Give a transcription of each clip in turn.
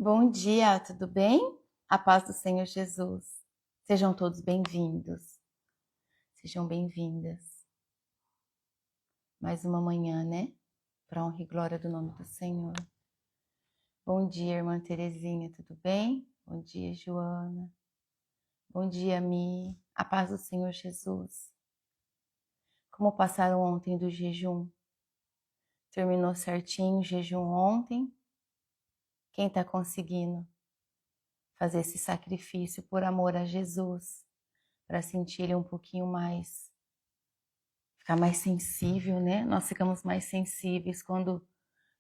Bom dia, tudo bem? A paz do Senhor Jesus. Sejam todos bem-vindos. Sejam bem-vindas. Mais uma manhã, né? Para honra e glória do nome do Senhor. Bom dia, irmã Terezinha, tudo bem? Bom dia, Joana. Bom dia, Mi. A paz do Senhor Jesus. Como passaram ontem do jejum? Terminou certinho o jejum ontem? Quem está conseguindo fazer esse sacrifício por amor a Jesus? Para sentir ele um pouquinho mais, ficar mais sensível, né? Nós ficamos mais sensíveis quando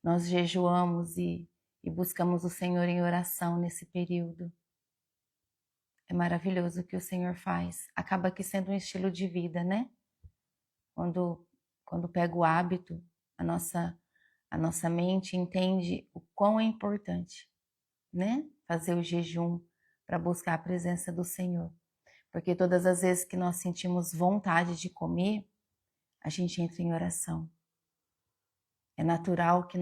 nós jejuamos e buscamos o Senhor em oração nesse período. É maravilhoso o que o Senhor faz. Acaba que sendo um estilo de vida, né? Quando pega o hábito, a nossa mente entende o quão é importante, né? Fazer o jejum para buscar a presença do Senhor. Porque todas as vezes que nós sentimos vontade de comer, a gente entra em oração. É natural que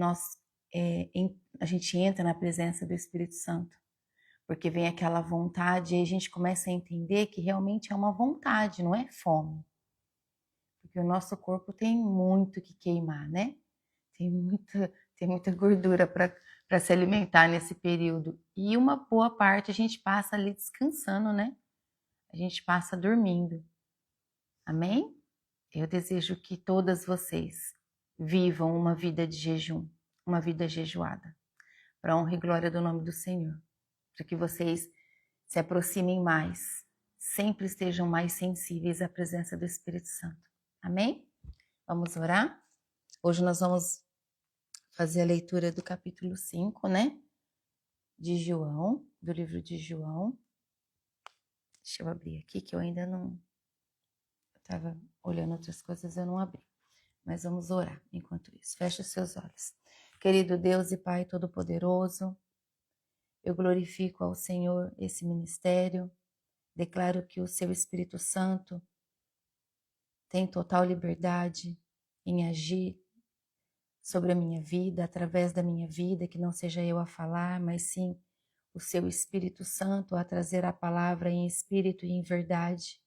a gente entra na presença do Espírito Santo, porque vem aquela vontade e a gente começa a entender que realmente é uma vontade, não é fome. Porque o nosso corpo tem muito que queimar, né? Tem muita gordura para se alimentar nesse período. E uma boa parte a gente passa ali descansando, né? A gente passa dormindo. Amém? Eu desejo que todas vocês vivam uma vida de jejum, uma vida jejuada, para a honra e glória do nome do Senhor, para que vocês se aproximem mais, sempre estejam mais sensíveis à presença do Espírito Santo. Amém? Vamos orar? Hoje nós vamos fazer a leitura do capítulo 5, né? De João, do livro de João. Deixa eu abrir aqui que eu ainda não... Eu estava olhando outras coisas, eu não abri. Mas vamos orar enquanto isso. Feche os seus olhos. Querido Deus e Pai Todo-Poderoso, eu glorifico ao Senhor esse ministério. Declaro que o seu Espírito Santo tem total liberdade em agir sobre a minha vida, através da minha vida, que não seja eu a falar, mas sim o seu Espírito Santo a trazer a palavra em espírito e em verdade.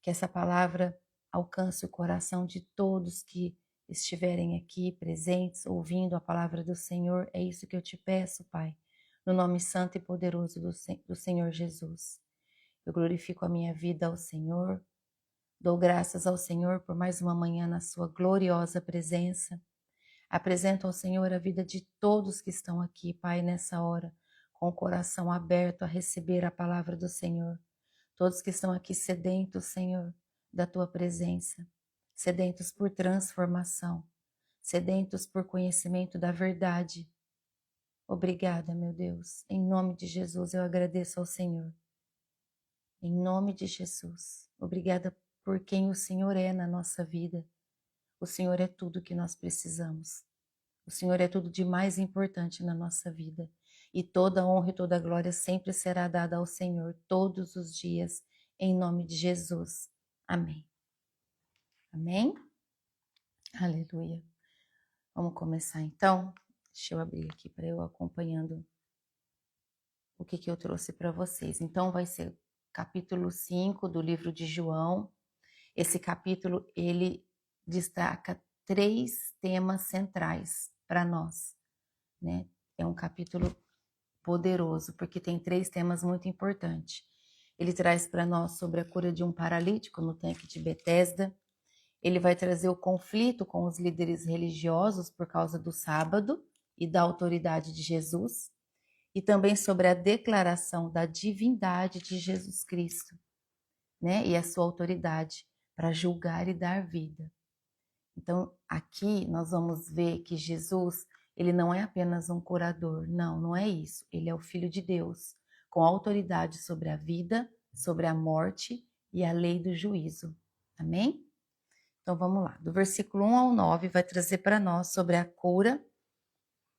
Que essa palavra alcance o coração de todos que estiverem aqui presentes, ouvindo a palavra do Senhor. É isso que eu te peço, Pai, no nome santo e poderoso do Senhor Jesus. Eu glorifico a minha vida ao Senhor, dou graças ao Senhor por mais uma manhã na sua gloriosa presença. Apresento ao Senhor a vida de todos que estão aqui, Pai, nessa hora, com o coração aberto a receber a palavra do Senhor. Todos que estão aqui sedentos, Senhor, da Tua presença, sedentos por transformação, sedentos por conhecimento da verdade. Obrigada, meu Deus. Em nome de Jesus, eu agradeço ao Senhor. Em nome de Jesus. Obrigada por quem o Senhor é na nossa vida. O Senhor é tudo que nós precisamos. O Senhor é tudo de mais importante na nossa vida. E toda honra e toda glória sempre será dada ao Senhor, todos os dias, em nome de Jesus. Amém. Amém? Aleluia. Vamos começar então? Deixa eu abrir aqui para eu acompanhando o que eu trouxe para vocês. Então vai ser capítulo 5 do livro de João. Esse capítulo, ele destaca 3 temas centrais para nós, né? É um capítulo poderoso, porque tem 3 temas muito importantes. Ele traz para nós sobre a cura de um paralítico no tanque de Betesda. Ele vai trazer o conflito com os líderes religiosos por causa do sábado e da autoridade de Jesus. E também sobre a declaração da divindade de Jesus Cristo, né? E a sua autoridade para julgar e dar vida. Então, aqui nós vamos ver que Jesus, ele não é apenas um curador, não é isso. Ele é o Filho de Deus, com autoridade sobre a vida, sobre a morte e a lei do juízo. Amém? Então vamos lá. Do versículo 1 ao 9 vai trazer para nós sobre a cura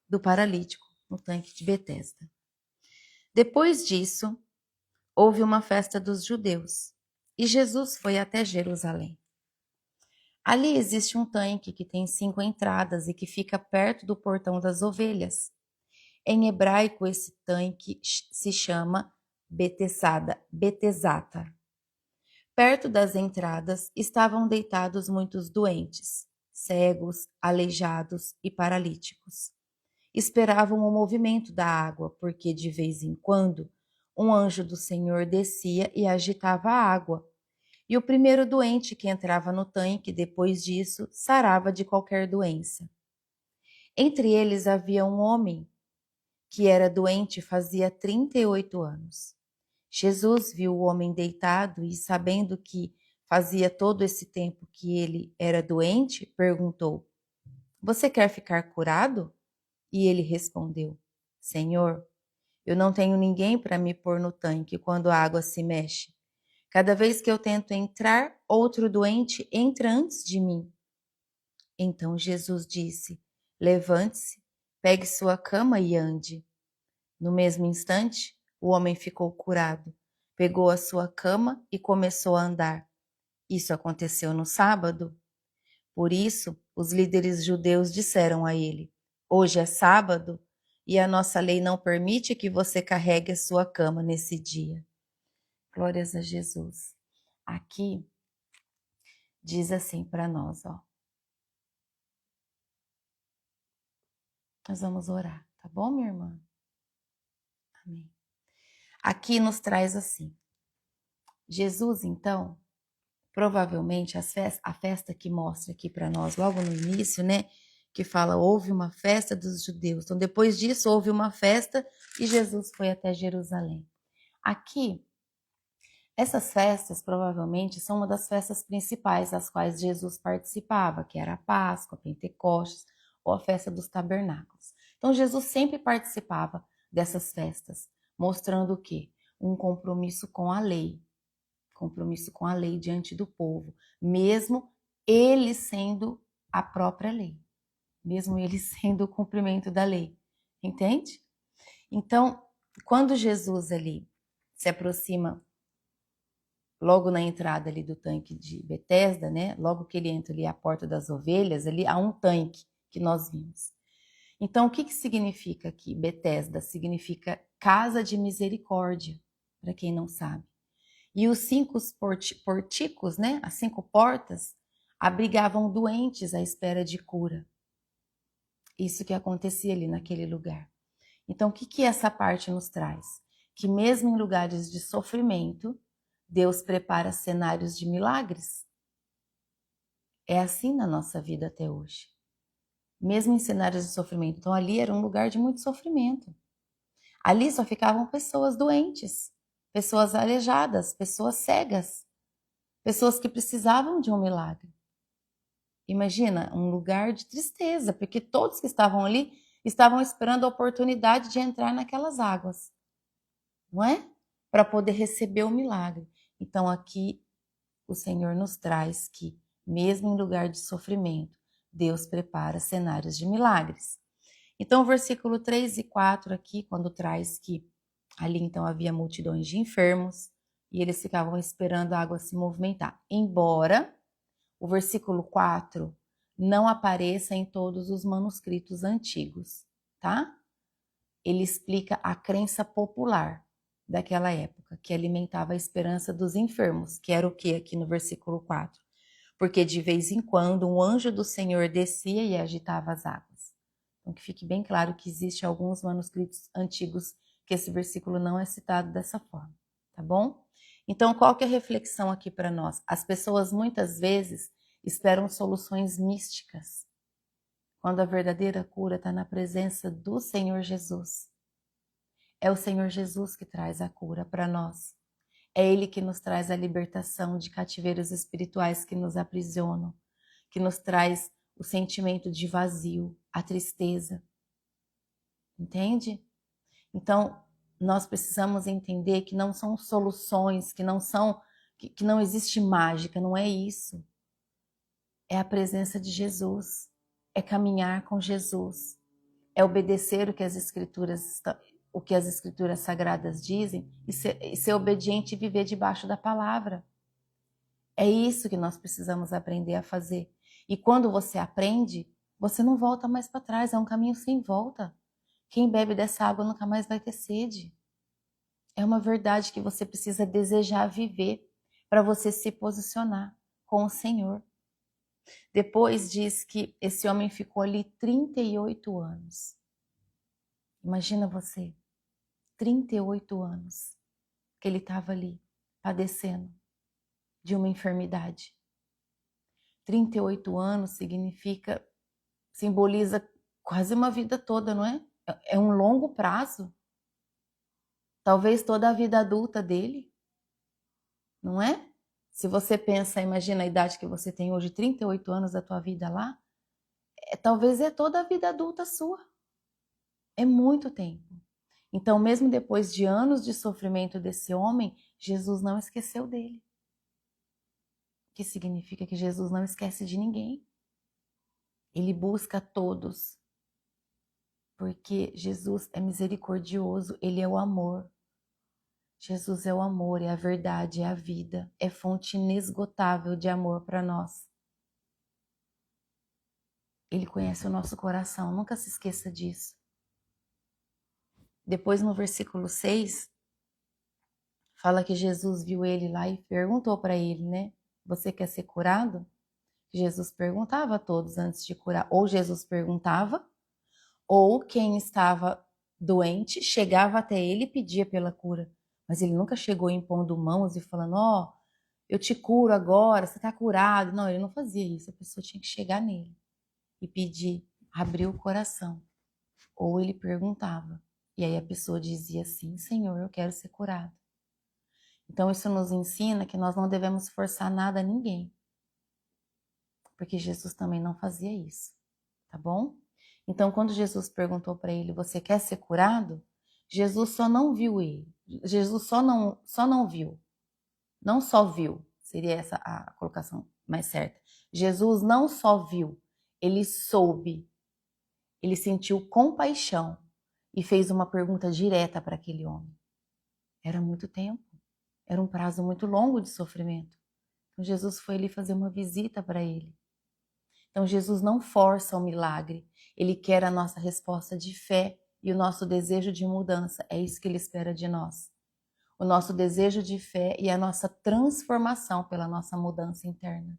do paralítico no tanque de Betesda. Depois disso, houve uma festa dos judeus e Jesus foi até Jerusalém. Ali existe um tanque que tem 5 entradas e que fica perto do portão das ovelhas. Em hebraico, esse tanque se chama Betesata. Perto das entradas estavam deitados muitos doentes, cegos, aleijados e paralíticos. Esperavam o movimento da água, porque de vez em quando um anjo do Senhor descia e agitava a água. E o primeiro doente que entrava no tanque, depois disso, sarava de qualquer doença. Entre eles havia um homem que era doente fazia 38 anos. Jesus viu o homem deitado e, sabendo que fazia todo esse tempo que ele era doente, perguntou: Você quer ficar curado? E ele respondeu: Senhor, eu não tenho ninguém para me pôr no tanque quando a água se mexe. Cada vez que eu tento entrar, outro doente entra antes de mim. Então Jesus disse: Levante-se, pegue sua cama e ande. No mesmo instante, o homem ficou curado, pegou a sua cama e começou a andar. Isso aconteceu no sábado. Por isso, os líderes judeus disseram a ele: Hoje é sábado e a nossa lei não permite que você carregue a sua cama nesse dia. Glórias a Jesus. Aqui diz assim para nós, ó. Nós vamos orar, tá bom, minha irmã? Amém. Aqui nos traz assim. Jesus, então, provavelmente a festa que mostra aqui para nós logo no início, né? Que fala, houve uma festa dos judeus. Então, depois disso, houve uma festa e Jesus foi até Jerusalém. Aqui, essas festas provavelmente são uma das festas principais das quais Jesus participava, que era a Páscoa, a Pentecostes ou a festa dos tabernáculos. Então, Jesus sempre participava dessas festas, mostrando o quê? Um compromisso com a lei diante do povo, mesmo ele sendo a própria lei, mesmo ele sendo o cumprimento da lei, entende? Então, quando Jesus ali se aproxima, logo na entrada ali do tanque de Betesda, né? Logo que ele entra ali à porta das ovelhas, ali há um tanque que nós vimos. Então, o que significa aqui? Betesda significa casa de misericórdia, para quem não sabe. E os 5 porticos, né, as 5 portas, abrigavam doentes à espera de cura. Isso que acontecia ali naquele lugar. Então, o que essa parte nos traz? Que mesmo em lugares de sofrimento, Deus prepara cenários de milagres. É assim na nossa vida até hoje. Mesmo em cenários de sofrimento. Então, ali era um lugar de muito sofrimento. Ali só ficavam pessoas doentes, pessoas aleijadas, pessoas cegas. Pessoas que precisavam de um milagre. Imagina, um lugar de tristeza, porque todos que estavam ali estavam esperando a oportunidade de entrar naquelas águas, não é? Para poder receber o milagre. Então aqui o Senhor nos traz que, mesmo em lugar de sofrimento, Deus prepara cenários de milagres. Então o versículo 3 e 4 aqui, quando traz que ali então havia multidões de enfermos, e eles ficavam esperando a água se movimentar. Embora o versículo 4 não apareça em todos os manuscritos antigos, tá? Ele explica a crença popular daquela época, que alimentava a esperança dos enfermos, que era o que aqui no versículo 4? Porque de vez em quando um anjo do Senhor descia e agitava as águas. Então que fique bem claro que existe alguns manuscritos antigos que esse versículo não é citado dessa forma, tá bom? Então, qual que é a reflexão aqui para nós? As pessoas muitas vezes esperam soluções místicas, quando a verdadeira cura está na presença do Senhor Jesus. É o Senhor Jesus que traz a cura para nós. É Ele que nos traz a libertação de cativeiros espirituais que nos aprisionam, que nos traz o sentimento de vazio, a tristeza. Entende? Então, nós precisamos entender que não são soluções, que não existe mágica, não é isso. É a presença de Jesus, é caminhar com Jesus, é obedecer o que as escrituras sagradas dizem e ser obediente e viver debaixo da palavra. É isso que nós precisamos aprender a fazer. E quando você aprende, você não volta mais para trás, é um caminho sem volta. Quem bebe dessa água nunca mais vai ter sede. É uma verdade que você precisa desejar viver para você se posicionar com o Senhor. Depois diz que esse homem ficou ali 38 anos. Imagina você, 38 anos que ele estava ali padecendo de uma enfermidade. 38 anos simboliza quase uma vida toda, não é? É um longo prazo. Talvez toda a vida adulta dele, não é? Se você pensa, imagina a idade que você tem hoje, 38 anos da tua vida lá, talvez é toda a vida adulta sua. É muito tempo. Então, mesmo depois de anos de sofrimento desse homem, Jesus não esqueceu dele. O que significa que Jesus não esquece de ninguém. Ele busca todos. Porque Jesus é misericordioso, ele é o amor. Jesus é o amor, é a verdade, é a vida, é fonte inesgotável de amor para nós. Ele conhece o nosso coração, nunca se esqueça disso. Depois no versículo 6, fala que Jesus viu ele lá e perguntou para ele, né? Você quer ser curado? Jesus perguntava a todos antes de curar. Ou Jesus perguntava, ou quem estava doente chegava até ele e pedia pela cura. Mas ele nunca chegou impondo mãos e falando, ó, eu te curo agora, você está curado. Não, ele não fazia isso. A pessoa tinha que chegar nele e pedir, abrir o coração. Ou ele perguntava. E aí a pessoa dizia assim, Senhor, eu quero ser curado. Então isso nos ensina que nós não devemos forçar nada a ninguém. Porque Jesus também não fazia isso, tá bom? Então quando Jesus perguntou para ele, você quer ser curado? Jesus só não viu ele. Jesus só não viu. Não só viu, seria essa a colocação mais certa. Jesus não só viu, ele soube. Ele sentiu compaixão e fez uma pergunta direta para aquele homem. Era muito tempo. Era um prazo muito longo de sofrimento. Então Jesus foi ali fazer uma visita para ele. Então Jesus não força o milagre. Ele quer a nossa resposta de fé e o nosso desejo de mudança. É isso que ele espera de nós. O nosso desejo de fé e a nossa transformação pela nossa mudança interna.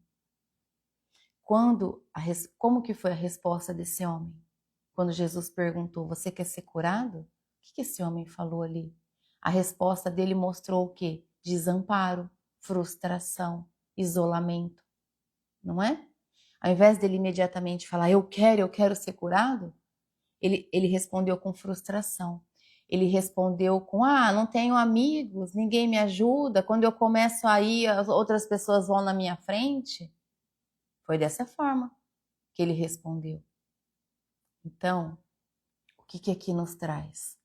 Como que foi a resposta desse homem? Quando Jesus perguntou, você quer ser curado? O que esse homem falou ali? A resposta dele mostrou o quê? Desamparo, frustração, isolamento, não é? Ao invés dele imediatamente falar, eu quero ser curado, ele respondeu com frustração. Ele respondeu com, não tenho amigos, ninguém me ajuda, quando eu começo a ir, as outras pessoas vão na minha frente. Foi dessa forma que ele respondeu. Então, o que aqui nos traz?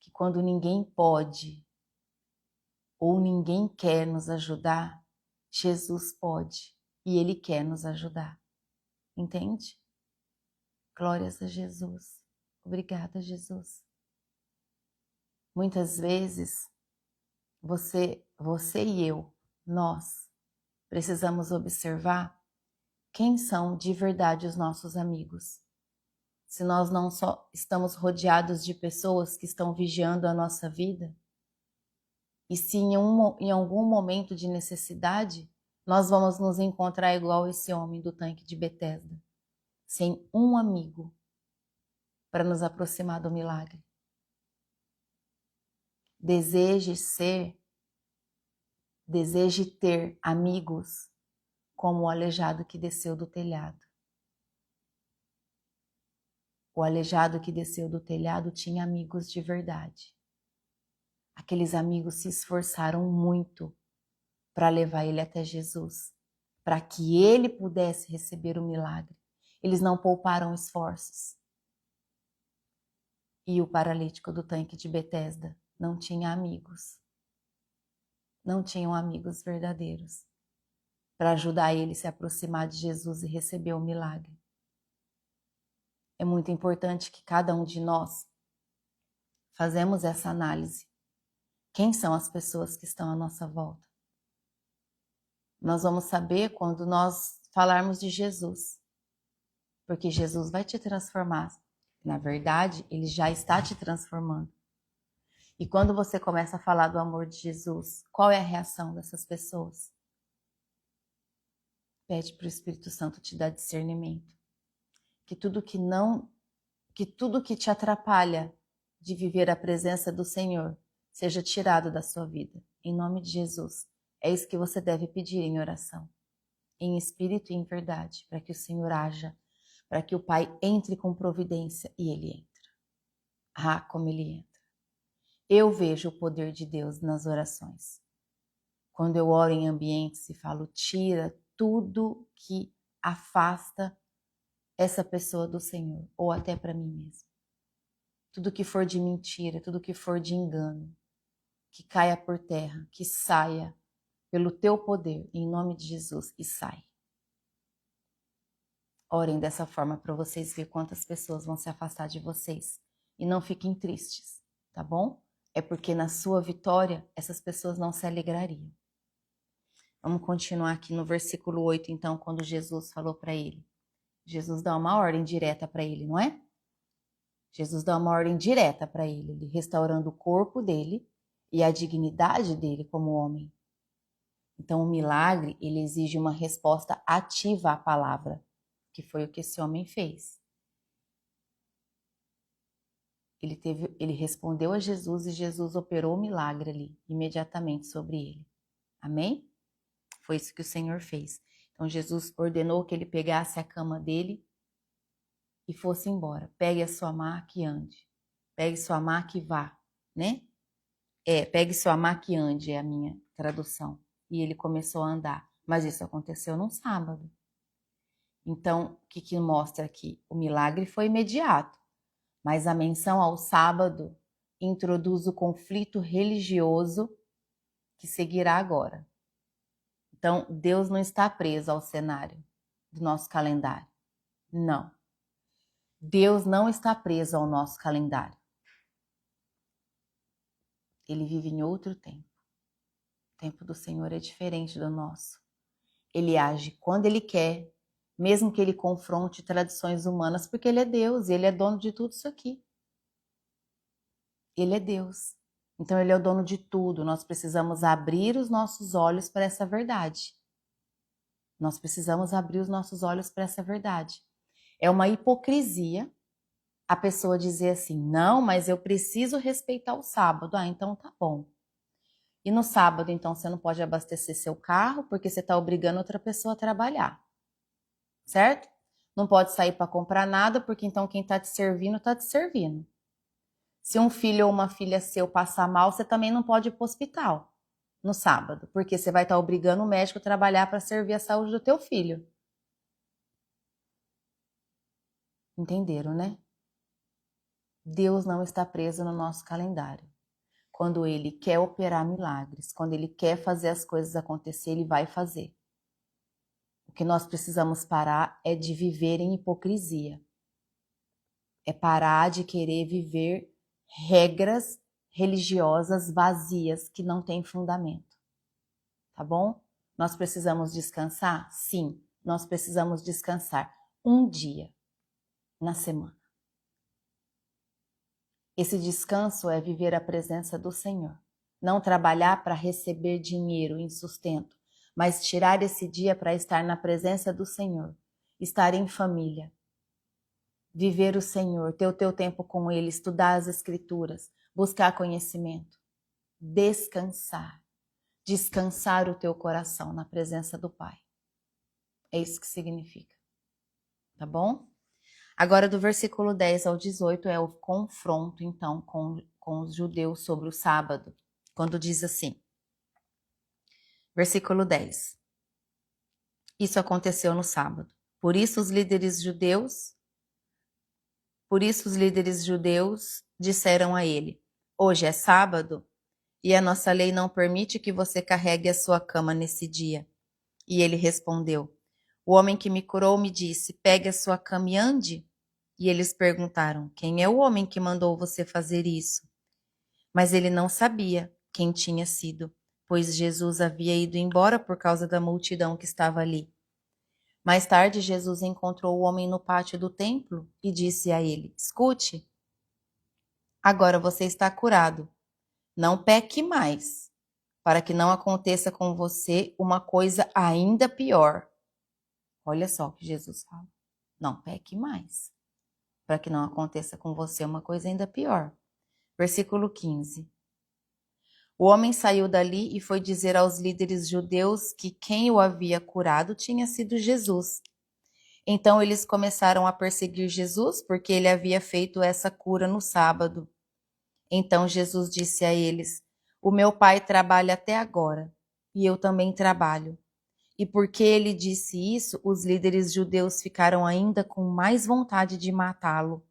Que quando ninguém pode ou ninguém quer nos ajudar, Jesus pode e Ele quer nos ajudar. Entende? Glórias a Jesus. Obrigada, Jesus. Muitas vezes, você e eu, nós, precisamos observar quem são de verdade os nossos amigos. Se nós não só estamos rodeados de pessoas que estão vigiando a nossa vida, e se em algum momento de necessidade, nós vamos nos encontrar igual esse homem do tanque de Betesda, sem um amigo para nos aproximar do milagre. Deseje ter amigos como o aleijado que desceu do telhado. O aleijado que desceu do telhado tinha amigos de verdade. Aqueles amigos se esforçaram muito para levar ele até Jesus, para que ele pudesse receber o milagre. Eles não pouparam esforços. E o paralítico do tanque de Betesda não tinha amigos. Não tinham amigos verdadeiros para ajudar ele a se aproximar de Jesus e receber o milagre. É muito importante que cada um de nós fazemos essa análise. Quem são as pessoas que estão à nossa volta? Nós vamos saber quando nós falarmos de Jesus, porque Jesus vai te transformar Na verdade, ele já está te transformando. E quando você começa a falar do amor de Jesus, qual é a reação dessas pessoas? Pede para o Espírito Santo te dar discernimento. Que tudo que te atrapalha de viver a presença do Senhor seja tirado da sua vida. Em nome de Jesus. É isso que você deve pedir em oração. Em espírito e em verdade, para que o Senhor haja, para que o Pai entre com providência e Ele entra. Ah, como Ele entra. Eu vejo o poder de Deus nas orações. Quando eu oro em ambientes e falo, tira tudo que afasta essa pessoa do Senhor, ou até para mim mesmo. Tudo que for de mentira, tudo que for de engano, que caia por terra, que saia pelo teu poder, em nome de Jesus, e sai. Orem dessa forma para vocês verem quantas pessoas vão se afastar de vocês. E não fiquem tristes, tá bom? É porque na sua vitória, essas pessoas não se alegrariam. Vamos continuar aqui no versículo 8, então, quando Jesus falou para ele. Jesus dá uma ordem direta para ele, não é? Jesus dá uma ordem direta para ele, restaurando o corpo dele e a dignidade dele como homem. Então, o milagre, ele exige uma resposta ativa à palavra, que foi o que esse homem fez. Ele respondeu a Jesus e Jesus operou o milagre ali, imediatamente sobre ele. Amém? Foi isso que o Senhor fez. Então, Jesus ordenou que ele pegasse a cama dele e fosse embora. Pegue a sua maca e ande. Pegue sua maca e vá, né? Pegue sua maca e ande, é a minha tradução. E ele começou a andar. Mas isso aconteceu num sábado. Então, o que mostra aqui? O milagre foi imediato, mas a menção ao sábado introduz o conflito religioso que seguirá agora. Então, Deus não está preso ao cenário do nosso calendário. Não. Deus não está preso ao nosso calendário. Ele vive em outro tempo. O tempo do Senhor é diferente do nosso. Ele age quando Ele quer, mesmo que Ele confronte tradições humanas, porque Ele é Deus e Ele é dono de tudo isso aqui. Ele é Deus. Então Ele é o dono de tudo. Nós precisamos abrir os nossos olhos para essa verdade. Nós precisamos abrir os nossos olhos para essa verdade. É uma hipocrisia a pessoa dizer assim, não, mas eu preciso respeitar o sábado. Ah, então tá bom. E no sábado, então, você não pode abastecer seu carro porque você está obrigando outra pessoa a trabalhar. Certo? Não pode sair para comprar nada porque então quem está te servindo, está te servindo. Se um filho ou uma filha seu passar mal, você também não pode ir para o hospital no sábado, porque você vai estar obrigando o médico a trabalhar para servir a saúde do teu filho. Entenderam, né? Deus não está preso no nosso calendário. Quando Ele quer operar milagres, quando Ele quer fazer as coisas acontecer, Ele vai fazer. O que nós precisamos parar é de viver em hipocrisia. É parar de querer viver regras religiosas vazias que não têm fundamento. Tá bom? Nós precisamos descansar? Sim, nós precisamos descansar um dia na semana. Esse descanso é viver a presença do Senhor. Não trabalhar para receber dinheiro em sustento, mas tirar esse dia para estar na presença do Senhor. Estar em família. Viver o Senhor, ter o teu tempo com Ele, estudar as Escrituras, buscar conhecimento. Descansar. Descansar o teu coração na presença do Pai. É isso que significa. Tá bom? Agora, do versículo 10 ao 18 é o confronto, então, com os judeus sobre o sábado. Quando diz assim, versículo 10. Isso aconteceu no sábado. Por isso os líderes judeus disseram a ele, hoje é sábado e a nossa lei não permite que você carregue a sua cama nesse dia. E ele respondeu, o homem que me curou me disse, pegue a sua cama e ande. E eles perguntaram, quem é o homem que mandou você fazer isso? Mas ele não sabia quem tinha sido, pois Jesus havia ido embora por causa da multidão que estava ali. Mais tarde, Jesus encontrou o homem no pátio do templo e disse a ele: Escute, agora você está curado. Não peque mais, para que não aconteça com você uma coisa ainda pior. Olha só o que Jesus fala. Não peque mais, para que não aconteça com você uma coisa ainda pior. Versículo 15. O homem saiu dali e foi dizer aos líderes judeus que quem o havia curado tinha sido Jesus. Então eles começaram a perseguir Jesus porque ele havia feito essa cura no sábado. Então Jesus disse a eles: O meu pai trabalha até agora, e eu também trabalho. E porque ele disse isso, os líderes judeus ficaram ainda com mais vontade de matá-lo,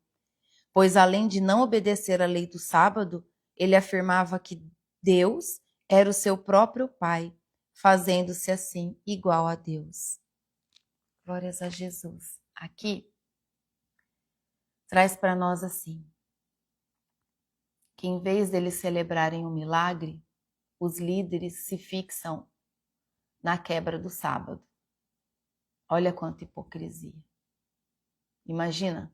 pois além de não obedecer à lei do sábado, ele afirmava que Deus era o seu próprio pai, fazendo-se assim igual a Deus. Glórias a Jesus. Aqui traz para nós assim, que em vez deles celebrarem um milagre, os líderes se fixam na quebra do sábado. Olha quanta hipocrisia. Imagina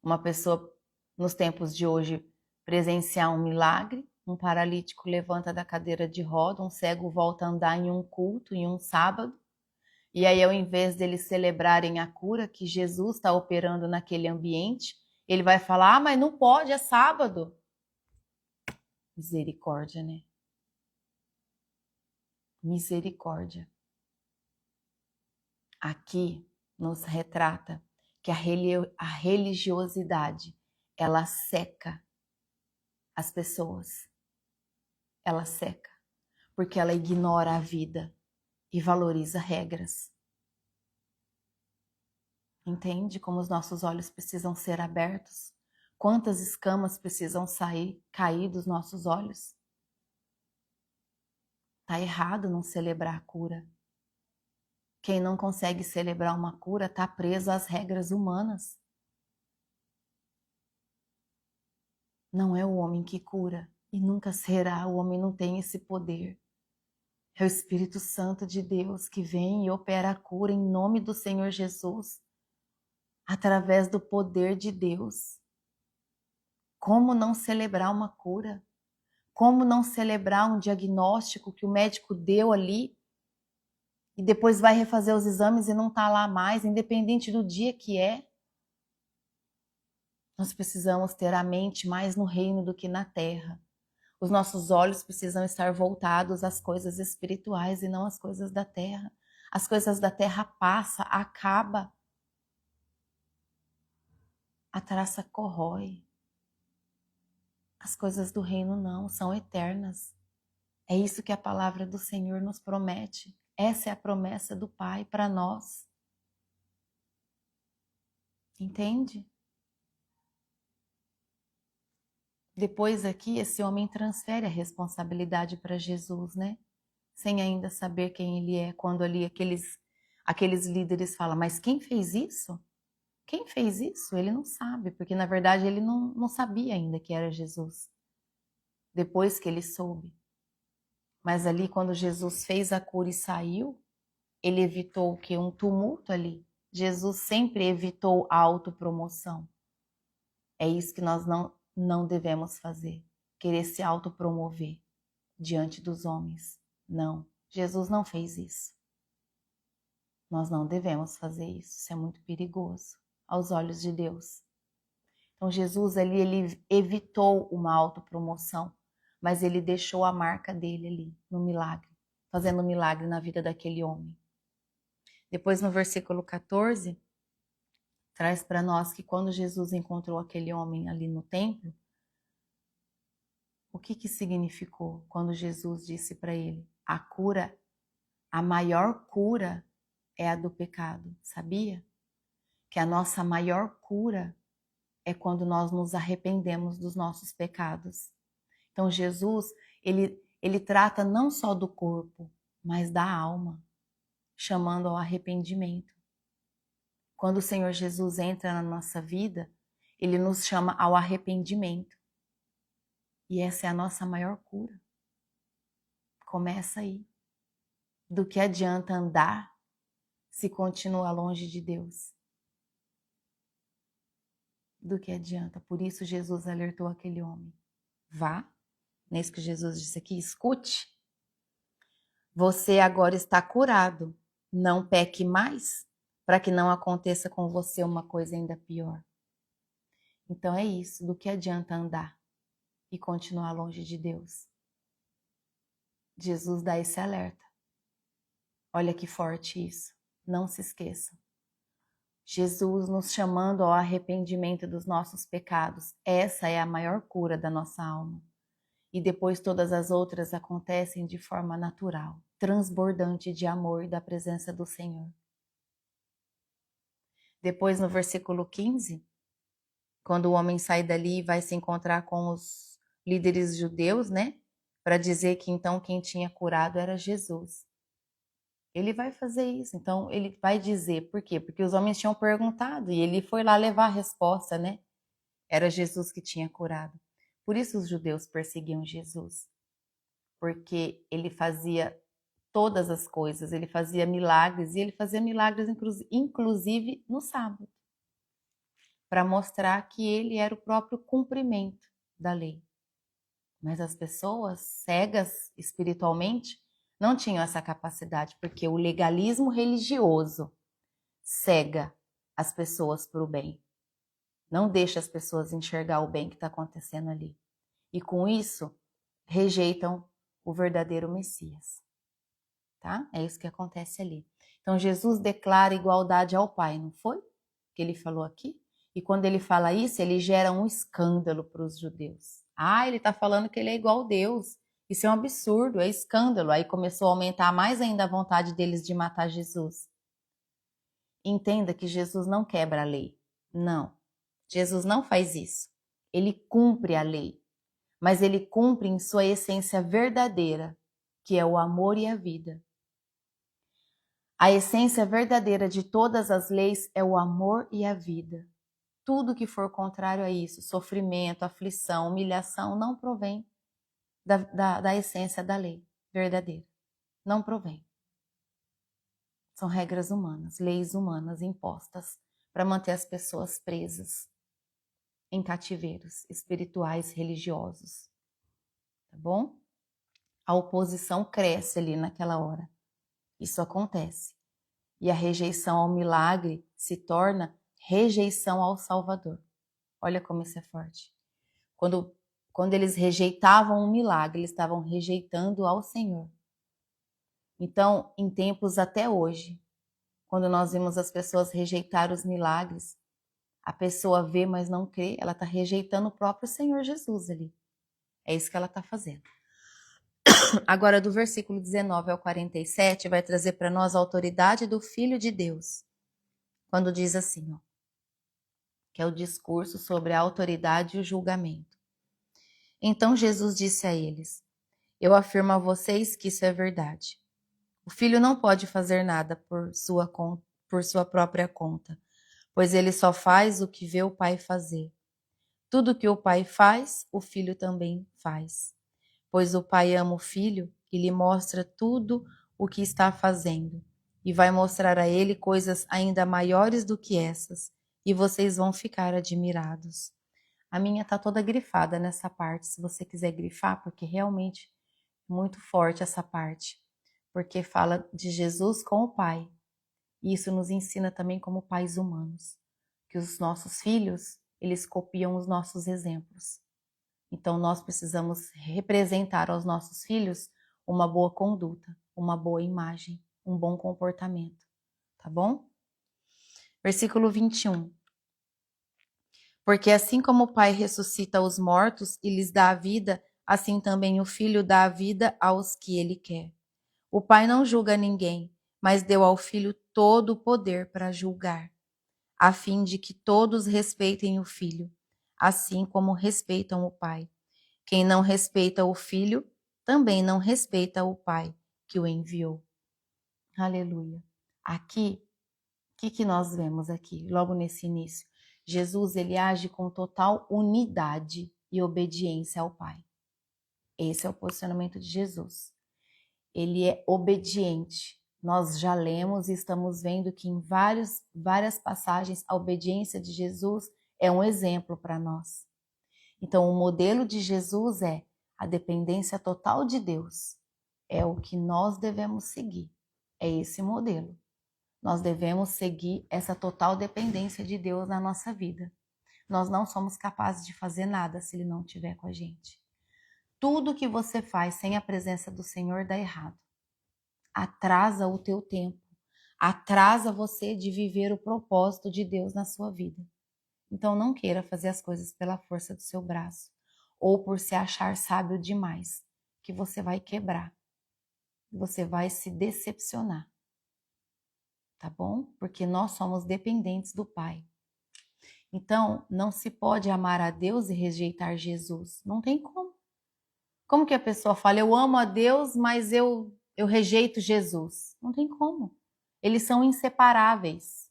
uma pessoa nos tempos de hoje presenciar um milagre, um paralítico levanta da cadeira de roda, um cego volta a andar em um culto, em um sábado, e aí ao invés deles celebrarem a cura que Jesus está operando naquele ambiente, ele vai falar, mas não pode, é sábado. Misericórdia, né? Misericórdia. Aqui nos retrata que a religiosidade, ela seca as pessoas. Ela seca, porque ela ignora a vida e valoriza regras. Entende como os nossos olhos precisam ser abertos? Quantas escamas precisam cair dos nossos olhos? Tá errado não celebrar a cura. Quem não consegue celebrar uma cura está preso às regras humanas. Não é o homem que cura e nunca será, o homem não tem esse poder. É o Espírito Santo de Deus que vem e opera a cura em nome do Senhor Jesus, através do poder de Deus. Como não celebrar uma cura? Como não celebrar um diagnóstico que o médico deu ali e depois vai refazer os exames e não está lá mais, independente do dia que é? Nós precisamos ter a mente mais no reino do que na terra. Os nossos olhos precisam estar voltados às coisas espirituais e não às coisas da terra. As coisas da terra passam, acaba. A traça corrói. As coisas do reino não, são eternas. É isso que a palavra do Senhor nos promete. Essa é a promessa do Pai para nós. Entende? Depois aqui, esse homem transfere a responsabilidade para Jesus, né? Sem ainda saber quem ele é, quando ali aqueles líderes falam, mas quem fez isso? Quem fez isso? Ele não sabe, porque na verdade ele não sabia ainda que era Jesus. Depois que ele soube. Mas ali quando Jesus fez a cura e saiu, ele evitou o quê? Um tumulto ali. Jesus sempre evitou a autopromoção. É isso que nós não devemos fazer. Querer se autopromover diante dos homens. Não. Jesus não fez isso. Nós não devemos fazer isso. Isso é muito perigoso aos olhos de Deus. Então Jesus ali, ele evitou uma autopromoção, mas ele deixou a marca dele ali no milagre, fazendo um milagre na vida daquele homem. Depois no versículo 14, traz para nós que quando Jesus encontrou aquele homem ali no templo, o que significou quando Jesus disse para ele? A cura, a maior cura é a do pecado, sabia? Que a nossa maior cura é quando nós nos arrependemos dos nossos pecados. Então Jesus, ele trata não só do corpo, mas da alma, chamando ao arrependimento. Quando o Senhor Jesus entra na nossa vida, ele nos chama ao arrependimento. E essa é a nossa maior cura. Começa aí. Do que adianta andar se continua longe de Deus? Do que adianta? Por isso Jesus alertou aquele homem. Vá, não é isso que Jesus disse aqui? Escute. Você agora está curado. Não peque mais, para que não aconteça com você uma coisa ainda pior. Então é isso. Do que adianta andar e continuar longe de Deus? Jesus dá esse alerta. Olha que forte isso. Não se esqueçam. Jesus nos chamando ao arrependimento dos nossos pecados. Essa é a maior cura da nossa alma. E depois todas as outras acontecem de forma natural, transbordante de amor e da presença do Senhor. Depois no versículo 15, quando o homem sai dali e vai se encontrar com os líderes judeus, né? Para dizer que então quem tinha curado era Jesus. Ele vai fazer isso, então ele vai dizer, por quê? Porque os homens tinham perguntado e ele foi lá levar a resposta, né? Era Jesus que tinha curado. Por isso os judeus perseguiam Jesus, porque ele fazia todas as coisas, ele fazia milagres, e ele fazia milagres inclusive no sábado, para mostrar que ele era o próprio cumprimento da lei. Mas as pessoas cegas espiritualmente não tinham essa capacidade, porque o legalismo religioso cega as pessoas para o bem. Não deixa as pessoas enxergar o bem que está acontecendo ali. E com isso, rejeitam o verdadeiro Messias. Tá? É isso que acontece ali. Então, Jesus declara igualdade ao Pai, não foi? Que ele falou aqui? E quando ele fala isso, ele gera um escândalo para os judeus. Ah, ele está falando que ele é igual a Deus. Isso é um absurdo, é escândalo. Aí começou a aumentar mais ainda a vontade deles de matar Jesus. Entenda que Jesus não quebra a lei. Não. Jesus não faz isso. Ele cumpre a lei. Mas ele cumpre em sua essência verdadeira, que é o amor e a vida. A essência verdadeira de todas as leis é o amor e a vida. Tudo que for contrário a isso, sofrimento, aflição, humilhação, não provém da essência da lei verdadeira. Não provém. São regras humanas, leis humanas impostas para manter as pessoas presas em cativeiros espirituais, religiosos. Tá bom? A oposição cresce ali naquela hora. Isso acontece. E a rejeição ao milagre se torna rejeição ao Salvador. Olha como isso é forte. Quando eles rejeitavam o milagre, eles estavam rejeitando ao Senhor. Então, em tempos até hoje, quando nós vemos as pessoas rejeitar os milagres, a pessoa vê, mas não crê, ela está rejeitando o próprio Senhor Jesus ali. É isso que ela está fazendo. Agora, do versículo 19 ao 47, vai trazer para nós a autoridade do Filho de Deus. Quando diz assim, ó, que é o discurso sobre a autoridade e o julgamento. Então Jesus disse a eles: eu afirmo a vocês que isso é verdade. O filho não pode fazer nada por sua própria conta, pois ele só faz o que vê o pai fazer. Tudo que o pai faz, o filho também faz. Pois o pai ama o filho e lhe mostra tudo o que está fazendo, e vai mostrar a ele coisas ainda maiores do que essas, e vocês vão ficar admirados. A minha tá toda grifada nessa parte, se você quiser grifar, porque realmente é muito forte essa parte, porque fala de Jesus com o Pai. E isso nos ensina também como pais humanos, que os nossos filhos, eles copiam os nossos exemplos. Então nós precisamos representar aos nossos filhos uma boa conduta, uma boa imagem, um bom comportamento, tá bom? Versículo 21. Porque assim como o Pai ressuscita os mortos e lhes dá a vida, assim também o Filho dá a vida aos que ele quer. O Pai não julga ninguém, mas deu ao Filho todo o poder para julgar, a fim de que todos respeitem o Filho, assim como respeitam o Pai. Quem não respeita o Filho, também não respeita o Pai que o enviou. Aleluia. Aqui, o que nós vemos aqui, logo nesse início? Jesus, ele age com total unidade e obediência ao Pai. Esse é o posicionamento de Jesus. Ele é obediente, Nós já lemos e estamos vendo que em várias passagens a obediência de Jesus é um exemplo para nós. Então, o modelo de Jesus é a dependência total de Deus. É o que nós devemos seguir. É esse modelo. Nós devemos seguir essa total dependência de Deus na nossa vida. Nós não somos capazes de fazer nada se Ele não estiver com a gente. Tudo que você faz sem a presença do Senhor dá errado. Atrasa o teu tempo. Atrasa você de viver o propósito de Deus na sua vida. Então não queira fazer as coisas pela força do seu braço ou por se achar sábio demais, que você vai quebrar. Você vai se decepcionar. Tá bom? Porque nós somos dependentes do Pai. Então, não se pode amar a Deus e rejeitar Jesus. Não tem como. Como que a pessoa fala, eu amo a Deus, mas eu rejeito Jesus? Não tem como. Eles são inseparáveis.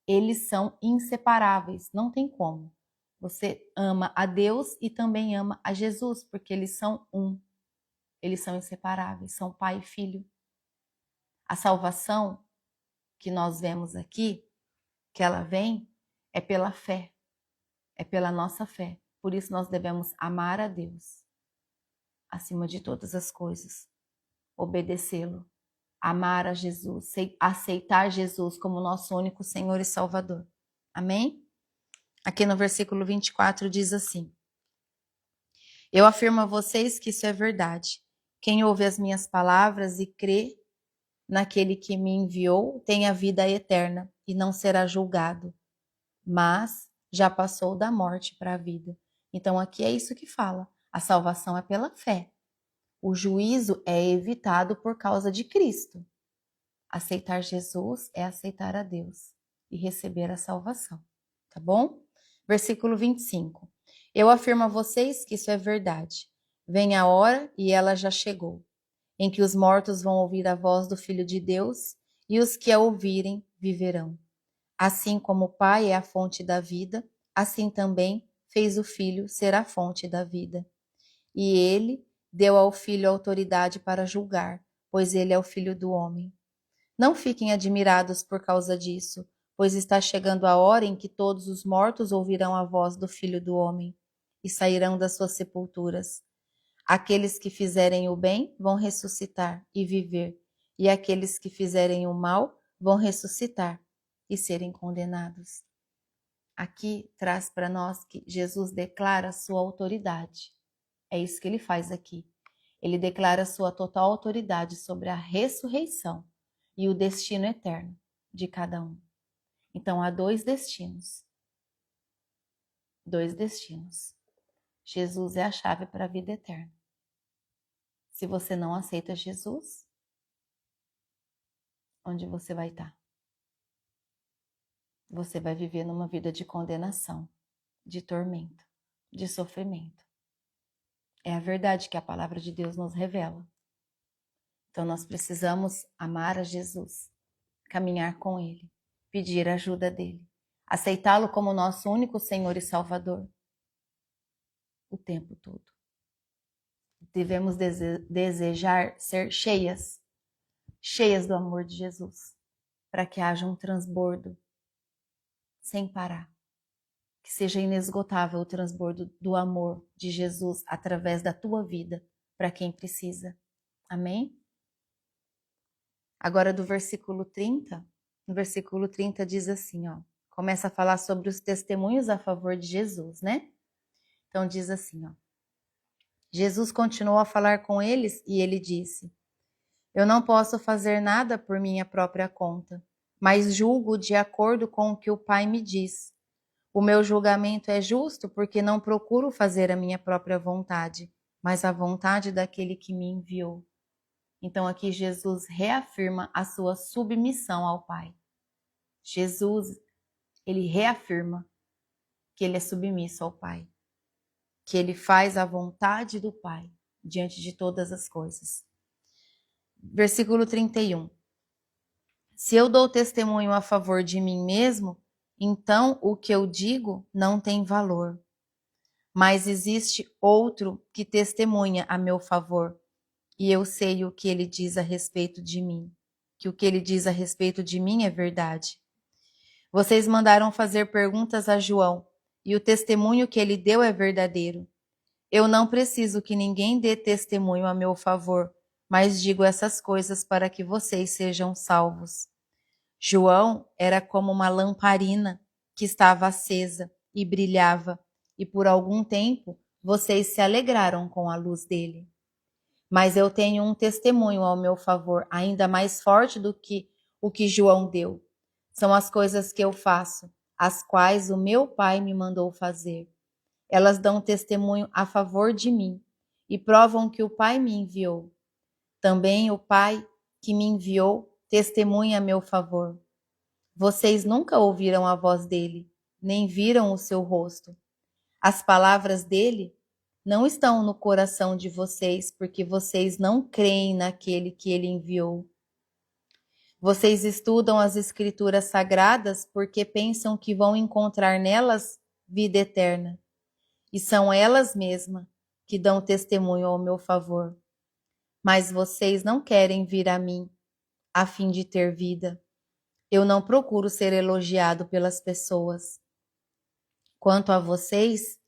Eles são inseparáveis. Não tem como. Você ama a Deus e também ama a Jesus, porque eles são um. Eles são inseparáveis, são pai e filho. A salvação que nós vemos aqui, que ela vem, é pela fé. É pela nossa fé. Por isso nós devemos amar a Deus acima de todas as coisas. Obedecê-lo. Amar a Jesus. Aceitar Jesus como nosso único Senhor e Salvador. Amém? Aqui no versículo 24 diz assim: eu afirmo a vocês que isso é verdade. Quem ouve as minhas palavras e crê naquele que me enviou tem a vida eterna e não será julgado, mas já passou da morte para a vida. Então aqui é isso que fala. A salvação é pela fé. O juízo é evitado por causa de Cristo. Aceitar Jesus é aceitar a Deus e receber a salvação. Tá bom? Versículo 25. Eu afirmo a vocês que isso é verdade. Vem a hora, e ela já chegou, em que os mortos vão ouvir a voz do Filho de Deus, e os que a ouvirem viverão. Assim como o Pai é a fonte da vida, assim também fez o Filho ser a fonte da vida. E ele deu ao Filho autoridade para julgar, pois ele é o Filho do homem. Não fiquem admirados por causa disso, pois está chegando a hora em que todos os mortos ouvirão a voz do Filho do homem e sairão das suas sepulturas. Aqueles que fizerem o bem vão ressuscitar e viver, e aqueles que fizerem o mal vão ressuscitar e serem condenados. Aqui traz para nós que Jesus declara sua autoridade. É isso que ele faz aqui. Ele declara sua total autoridade sobre a ressurreição e o destino eterno de cada um. Então há dois destinos. Dois destinos. Jesus é a chave para a vida eterna. Se você não aceita Jesus, onde você vai estar? Você vai viver numa vida de condenação, de tormento, de sofrimento. É a verdade que a palavra de Deus nos revela. Então nós precisamos amar a Jesus, caminhar com Ele, pedir a ajuda dEle, aceitá-lo como nosso único Senhor e Salvador o tempo todo. Devemos desejar ser cheias do amor de Jesus, para que haja um transbordo sem parar, que seja inesgotável o transbordo do amor de Jesus através da tua vida para quem precisa. Amém? Agora do versículo 30, no versículo 30 diz assim, ó, começa a falar sobre os testemunhos a favor de Jesus, né? Então diz assim, ó, Jesus continuou a falar com eles e ele disse: eu não posso fazer nada por minha própria conta, mas julgo de acordo com o que o Pai me diz. O meu julgamento é justo porque não procuro fazer a minha própria vontade, mas a vontade daquele que me enviou. Então aqui Jesus reafirma a sua submissão ao Pai. Jesus, ele reafirma que ele é submisso ao Pai, que ele faz a vontade do Pai diante de todas as coisas. Versículo 31. Se eu dou testemunho a favor de mim mesmo, então o que eu digo não tem valor. Mas existe outro que testemunha a meu favor, e eu sei o que ele diz a respeito de mim. que o que ele diz a respeito de mim é verdade. Vocês mandaram fazer perguntas a João, e o testemunho que ele deu é verdadeiro. Eu não preciso que ninguém dê testemunho a meu favor, mas digo essas coisas para que vocês sejam salvos. João era como uma lamparina que estava acesa e brilhava, e por algum tempo vocês se alegraram com a luz dele. Mas eu tenho um testemunho ao meu favor, ainda mais forte do que o que João deu. São as coisas que eu faço, as quais o meu Pai me mandou fazer. Elas dão testemunho a favor de mim e provam que o Pai me enviou. Também o Pai que me enviou testemunha a meu favor. Vocês nunca ouviram a voz dele, nem viram o seu rosto. As palavras dele não estão no coração de vocês, porque vocês não creem naquele que ele enviou. Vocês estudam as Escrituras Sagradas porque pensam que vão encontrar nelas vida eterna. E são elas mesmas que dão testemunho ao meu favor. Mas vocês não querem vir a mim, a fim de ter vida. Eu não procuro ser elogiado pelas pessoas. Quanto a vocês,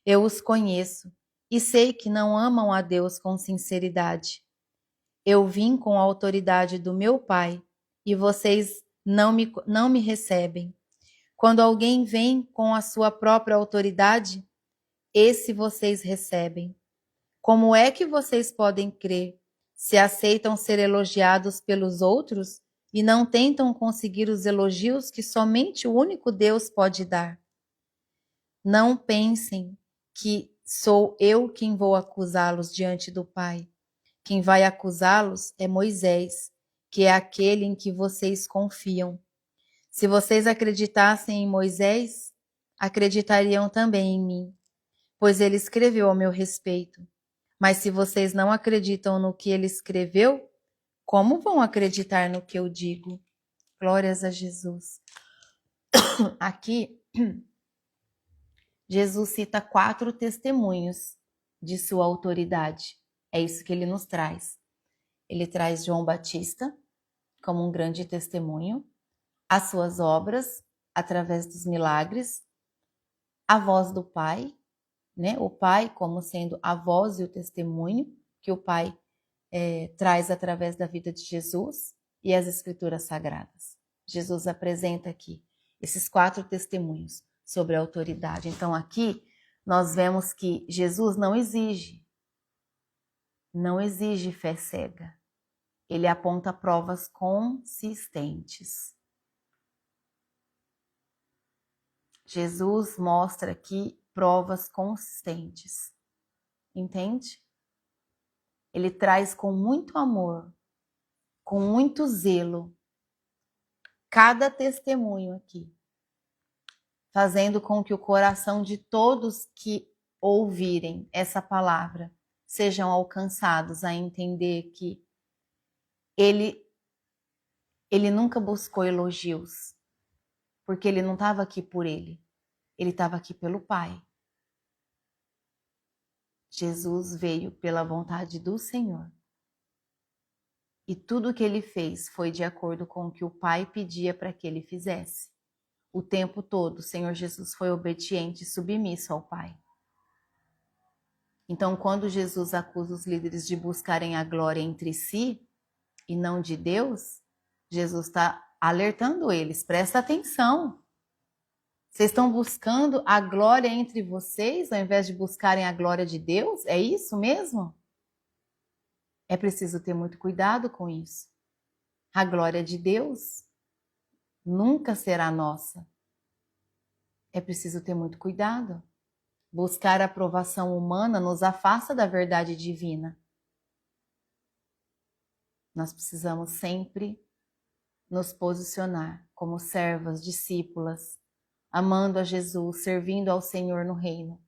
eu os conheço e sei que não amam a Deus com sinceridade. Eu vim com a autoridade do meu Pai e vocês não me recebem. Quando alguém vem com a sua própria autoridade, esse vocês recebem. Como é que vocês podem crer se aceitam ser elogiados pelos outros e não tentam conseguir os elogios que somente o único Deus pode dar? Não pensem que sou eu quem vou acusá-los diante do Pai. Quem vai acusá-los é Moisés, que é aquele em que vocês confiam. Se vocês acreditassem em Moisés, acreditariam também em mim, pois ele escreveu a meu respeito. Mas se vocês não acreditam no que ele escreveu, como vão acreditar no que eu digo? Glórias a Jesus. Aqui, Jesus cita 4 testemunhos de sua autoridade. É isso que ele nos traz. Ele traz João Batista como um grande testemunho, as suas obras através dos milagres, a voz do Pai, né? O Pai como sendo a voz e o testemunho que o Pai traz através da vida de Jesus e as Escrituras Sagradas. Jesus apresenta aqui esses 4 testemunhos sobre a autoridade. Então aqui nós vemos que Jesus não exige fé cega. Ele aponta provas consistentes. Jesus mostra aqui provas consistentes. Entende? Ele traz com muito amor, com muito zelo, cada testemunho aqui, fazendo com que o coração de todos que ouvirem essa palavra sejam alcançados a entender que ele nunca buscou elogios, porque ele não estava aqui por ele estava aqui pelo Pai. Jesus veio pela vontade do Senhor. E tudo o que ele fez foi de acordo com o que o Pai pedia para que ele fizesse. O tempo todo, o Senhor Jesus foi obediente e submisso ao Pai. Então, quando Jesus acusa os líderes de buscarem a glória entre si e não de Deus, Jesus está alertando eles, presta atenção. Vocês estão buscando a glória entre vocês ao invés de buscarem a glória de Deus? É isso mesmo? É preciso ter muito cuidado com isso. A glória de Deus nunca será nossa. É preciso ter muito cuidado. Buscar a aprovação humana nos afasta da verdade divina. Nós precisamos sempre nos posicionar como servas, discípulas, amando a Jesus, servindo ao Senhor no reino.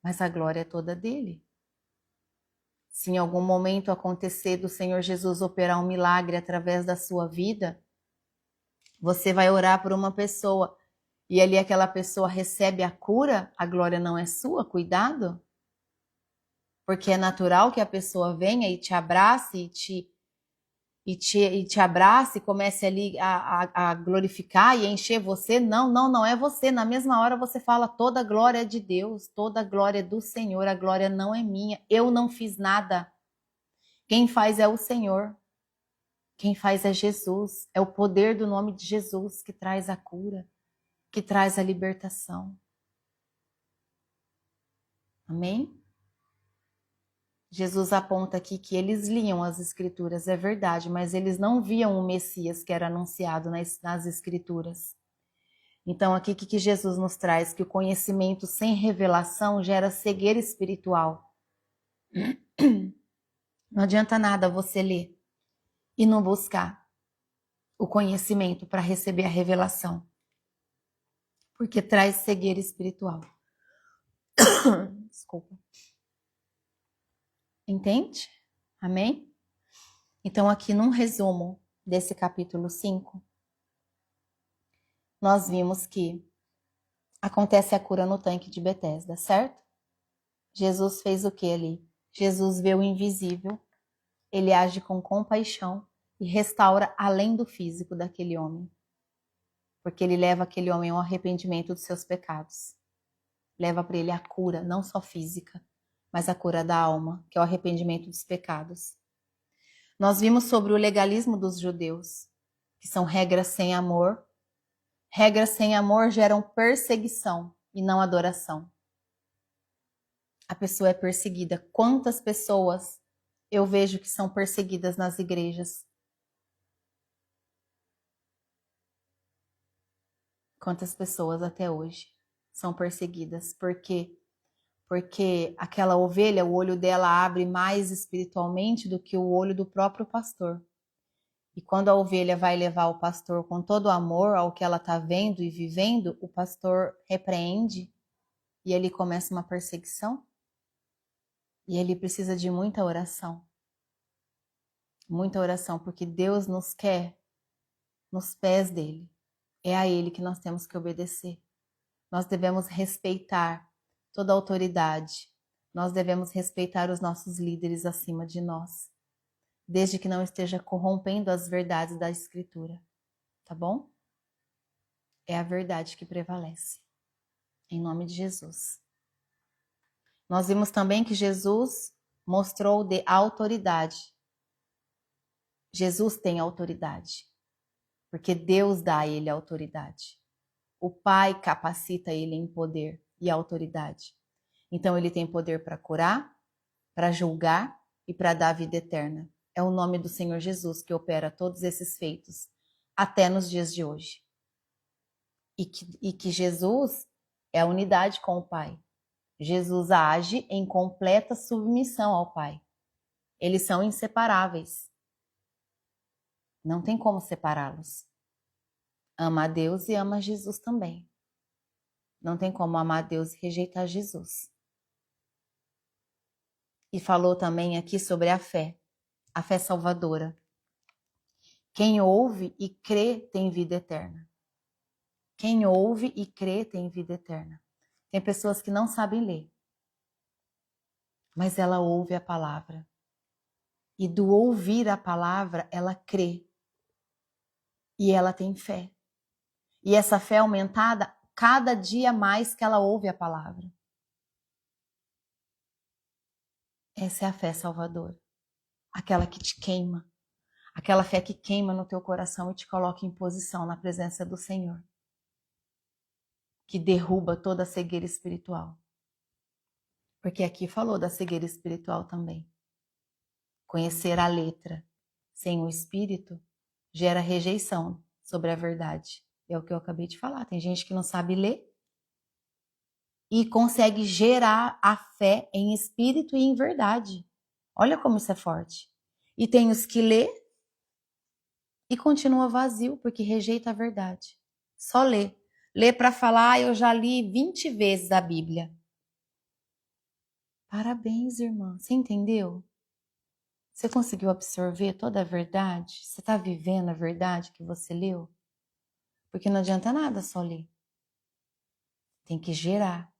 Mas a glória é toda dele. Se em algum momento acontecer do Senhor Jesus operar um milagre através da sua vida, você vai orar por uma pessoa e ali aquela pessoa recebe a cura, a glória não é sua, cuidado. Porque é natural que a pessoa venha e te abrace e te e te abraça e comece ali a glorificar e a encher você. Não, não, não é você. Na mesma hora você fala, toda a glória é de Deus, toda a glória é do Senhor, a glória não é minha. Eu não fiz nada. Quem faz é o Senhor. Quem faz é Jesus. É o poder do nome de Jesus que traz a cura, que traz a libertação. Amém? Jesus aponta aqui que eles liam as Escrituras, é verdade, mas eles não viam o Messias que era anunciado nas Escrituras. Então, aqui o que Jesus nos traz? Que o conhecimento sem revelação gera cegueira espiritual. Não adianta nada você ler e não buscar o conhecimento para receber a revelação, porque traz cegueira espiritual. Desculpa. Entende? Amém? Então, aqui num resumo desse capítulo 5, nós vimos que acontece a cura no tanque de Betesda, certo? Jesus fez o que ali? Jesus vê o invisível, ele age com compaixão e restaura além do físico daquele homem. Porque ele leva aquele homem ao arrependimento dos seus pecados. Leva para ele a cura, não só física, mas a cura da alma, que é o arrependimento dos pecados. Nós vimos sobre o legalismo dos judeus, que são regras sem amor. Regras sem amor geram perseguição e não adoração. A pessoa é perseguida. Quantas pessoas eu vejo que são perseguidas nas igrejas? Quantas pessoas até hoje são perseguidas? Por quê? Porque aquela ovelha, o olho dela abre mais espiritualmente do que o olho do próprio pastor. E quando a ovelha vai levar o pastor com todo o amor ao que ela está vendo e vivendo, o pastor repreende e ali começa uma perseguição. E ele precisa de muita oração. Muita oração, porque Deus nos quer nos pés dele. É a ele que nós temos que obedecer. Nós devemos respeitar toda a autoridade. Nós devemos respeitar os nossos líderes acima de nós, desde que não esteja corrompendo as verdades da Escritura. Tá bom? É a verdade que prevalece. Em nome de Jesus. Nós vimos também que Jesus mostrou de autoridade. Jesus tem autoridade, porque Deus dá a ele autoridade. O Pai capacita ele em poder e autoridade. Então ele tem poder para curar, para julgar e para dar vida eterna. É o nome do Senhor Jesus que opera todos esses feitos, até nos dias de hoje. E que Jesus é a unidade com o Pai. Jesus age em completa submissão ao Pai. Eles são inseparáveis. Não tem como separá-los. Ama a Deus e ama Jesus também. Não tem como amar a Deus e rejeitar Jesus. E falou também aqui sobre a fé salvadora. Quem ouve e crê tem vida eterna. Quem ouve e crê tem vida eterna. Tem pessoas que não sabem ler, mas ela ouve a palavra. E do ouvir a palavra, ela crê. E ela tem fé. E essa fé é aumentada cada dia mais que ela ouve a palavra. Essa é a fé salvadora. Aquela que te queima. Aquela fé que queima no teu coração e te coloca em posição na presença do Senhor. Que derruba toda a cegueira espiritual. Porque aqui falou da cegueira espiritual também. Conhecer a letra sem o espírito gera rejeição sobre a verdade. É o que eu acabei de falar. Tem gente que não sabe ler e consegue gerar a fé em espírito e em verdade. Olha como isso é forte. E tem os que lê e continua vazio porque rejeita a verdade. Só lê. Lê para falar, eu já li 20 vezes a Bíblia. Parabéns, irmã. Você entendeu? Você conseguiu absorver toda a verdade? Você está vivendo a verdade que você leu? Porque não adianta nada só ler. Tem que gerar.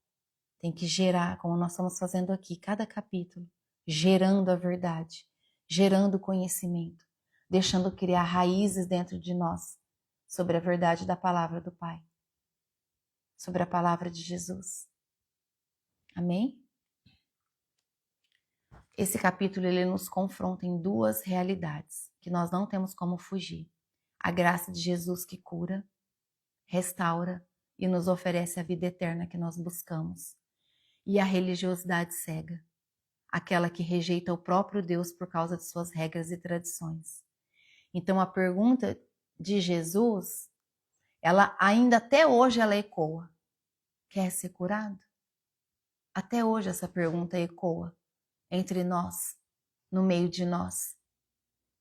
Tem que gerar, como nós estamos fazendo aqui, cada capítulo, gerando a verdade, gerando conhecimento, deixando criar raízes dentro de nós sobre a verdade da palavra do Pai, sobre a palavra de Jesus. Amém? Esse capítulo ele nos confronta em duas realidades que nós não temos como fugir. A graça de Jesus que cura, restaura e nos oferece a vida eterna que nós buscamos. E a religiosidade cega, aquela que rejeita o próprio Deus por causa de suas regras e tradições. Então a pergunta de Jesus, ela ainda até hoje ela ecoa. Quer ser curado? Até hoje essa pergunta ecoa entre nós, no meio de nós.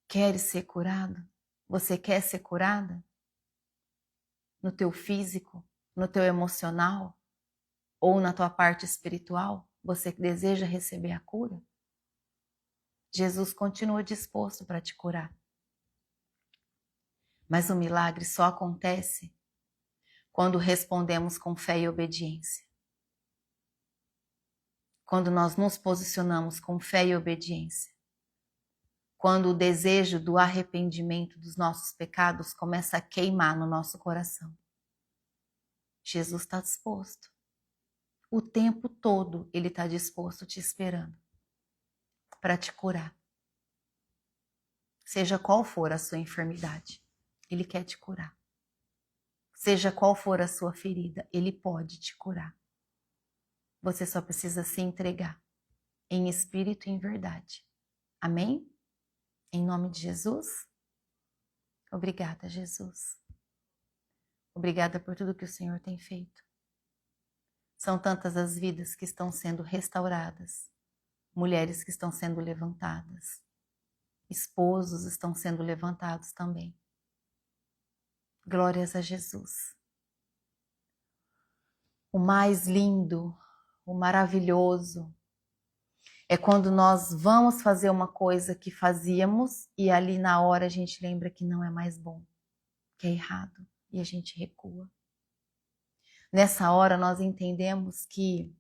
Queres ser curado? Você quer ser curada? No teu físico, no teu emocional ou na tua parte espiritual? Você deseja receber a cura? Jesus continua disposto para te curar. Mas o milagre só acontece quando respondemos com fé e obediência. Quando nós nos posicionamos com fé e obediência. Quando o desejo do arrependimento dos nossos pecados começa a queimar no nosso coração. Jesus está disposto. O tempo todo Ele está disposto, te esperando para te curar. Seja qual for a sua enfermidade, Ele quer te curar. Seja qual for a sua ferida, Ele pode te curar. Você só precisa se entregar em espírito e em verdade. Amém? Em nome de Jesus? Obrigada, Jesus. Obrigada por tudo que o Senhor tem feito. São tantas as vidas que estão sendo restauradas, mulheres que estão sendo levantadas, esposos estão sendo levantados também. Glórias a Jesus. O mais lindo, o maravilhoso, é quando nós vamos fazer uma coisa que fazíamos e ali na hora a gente lembra que não é mais bom, que é errado e a gente recua. Nessa hora nós entendemos que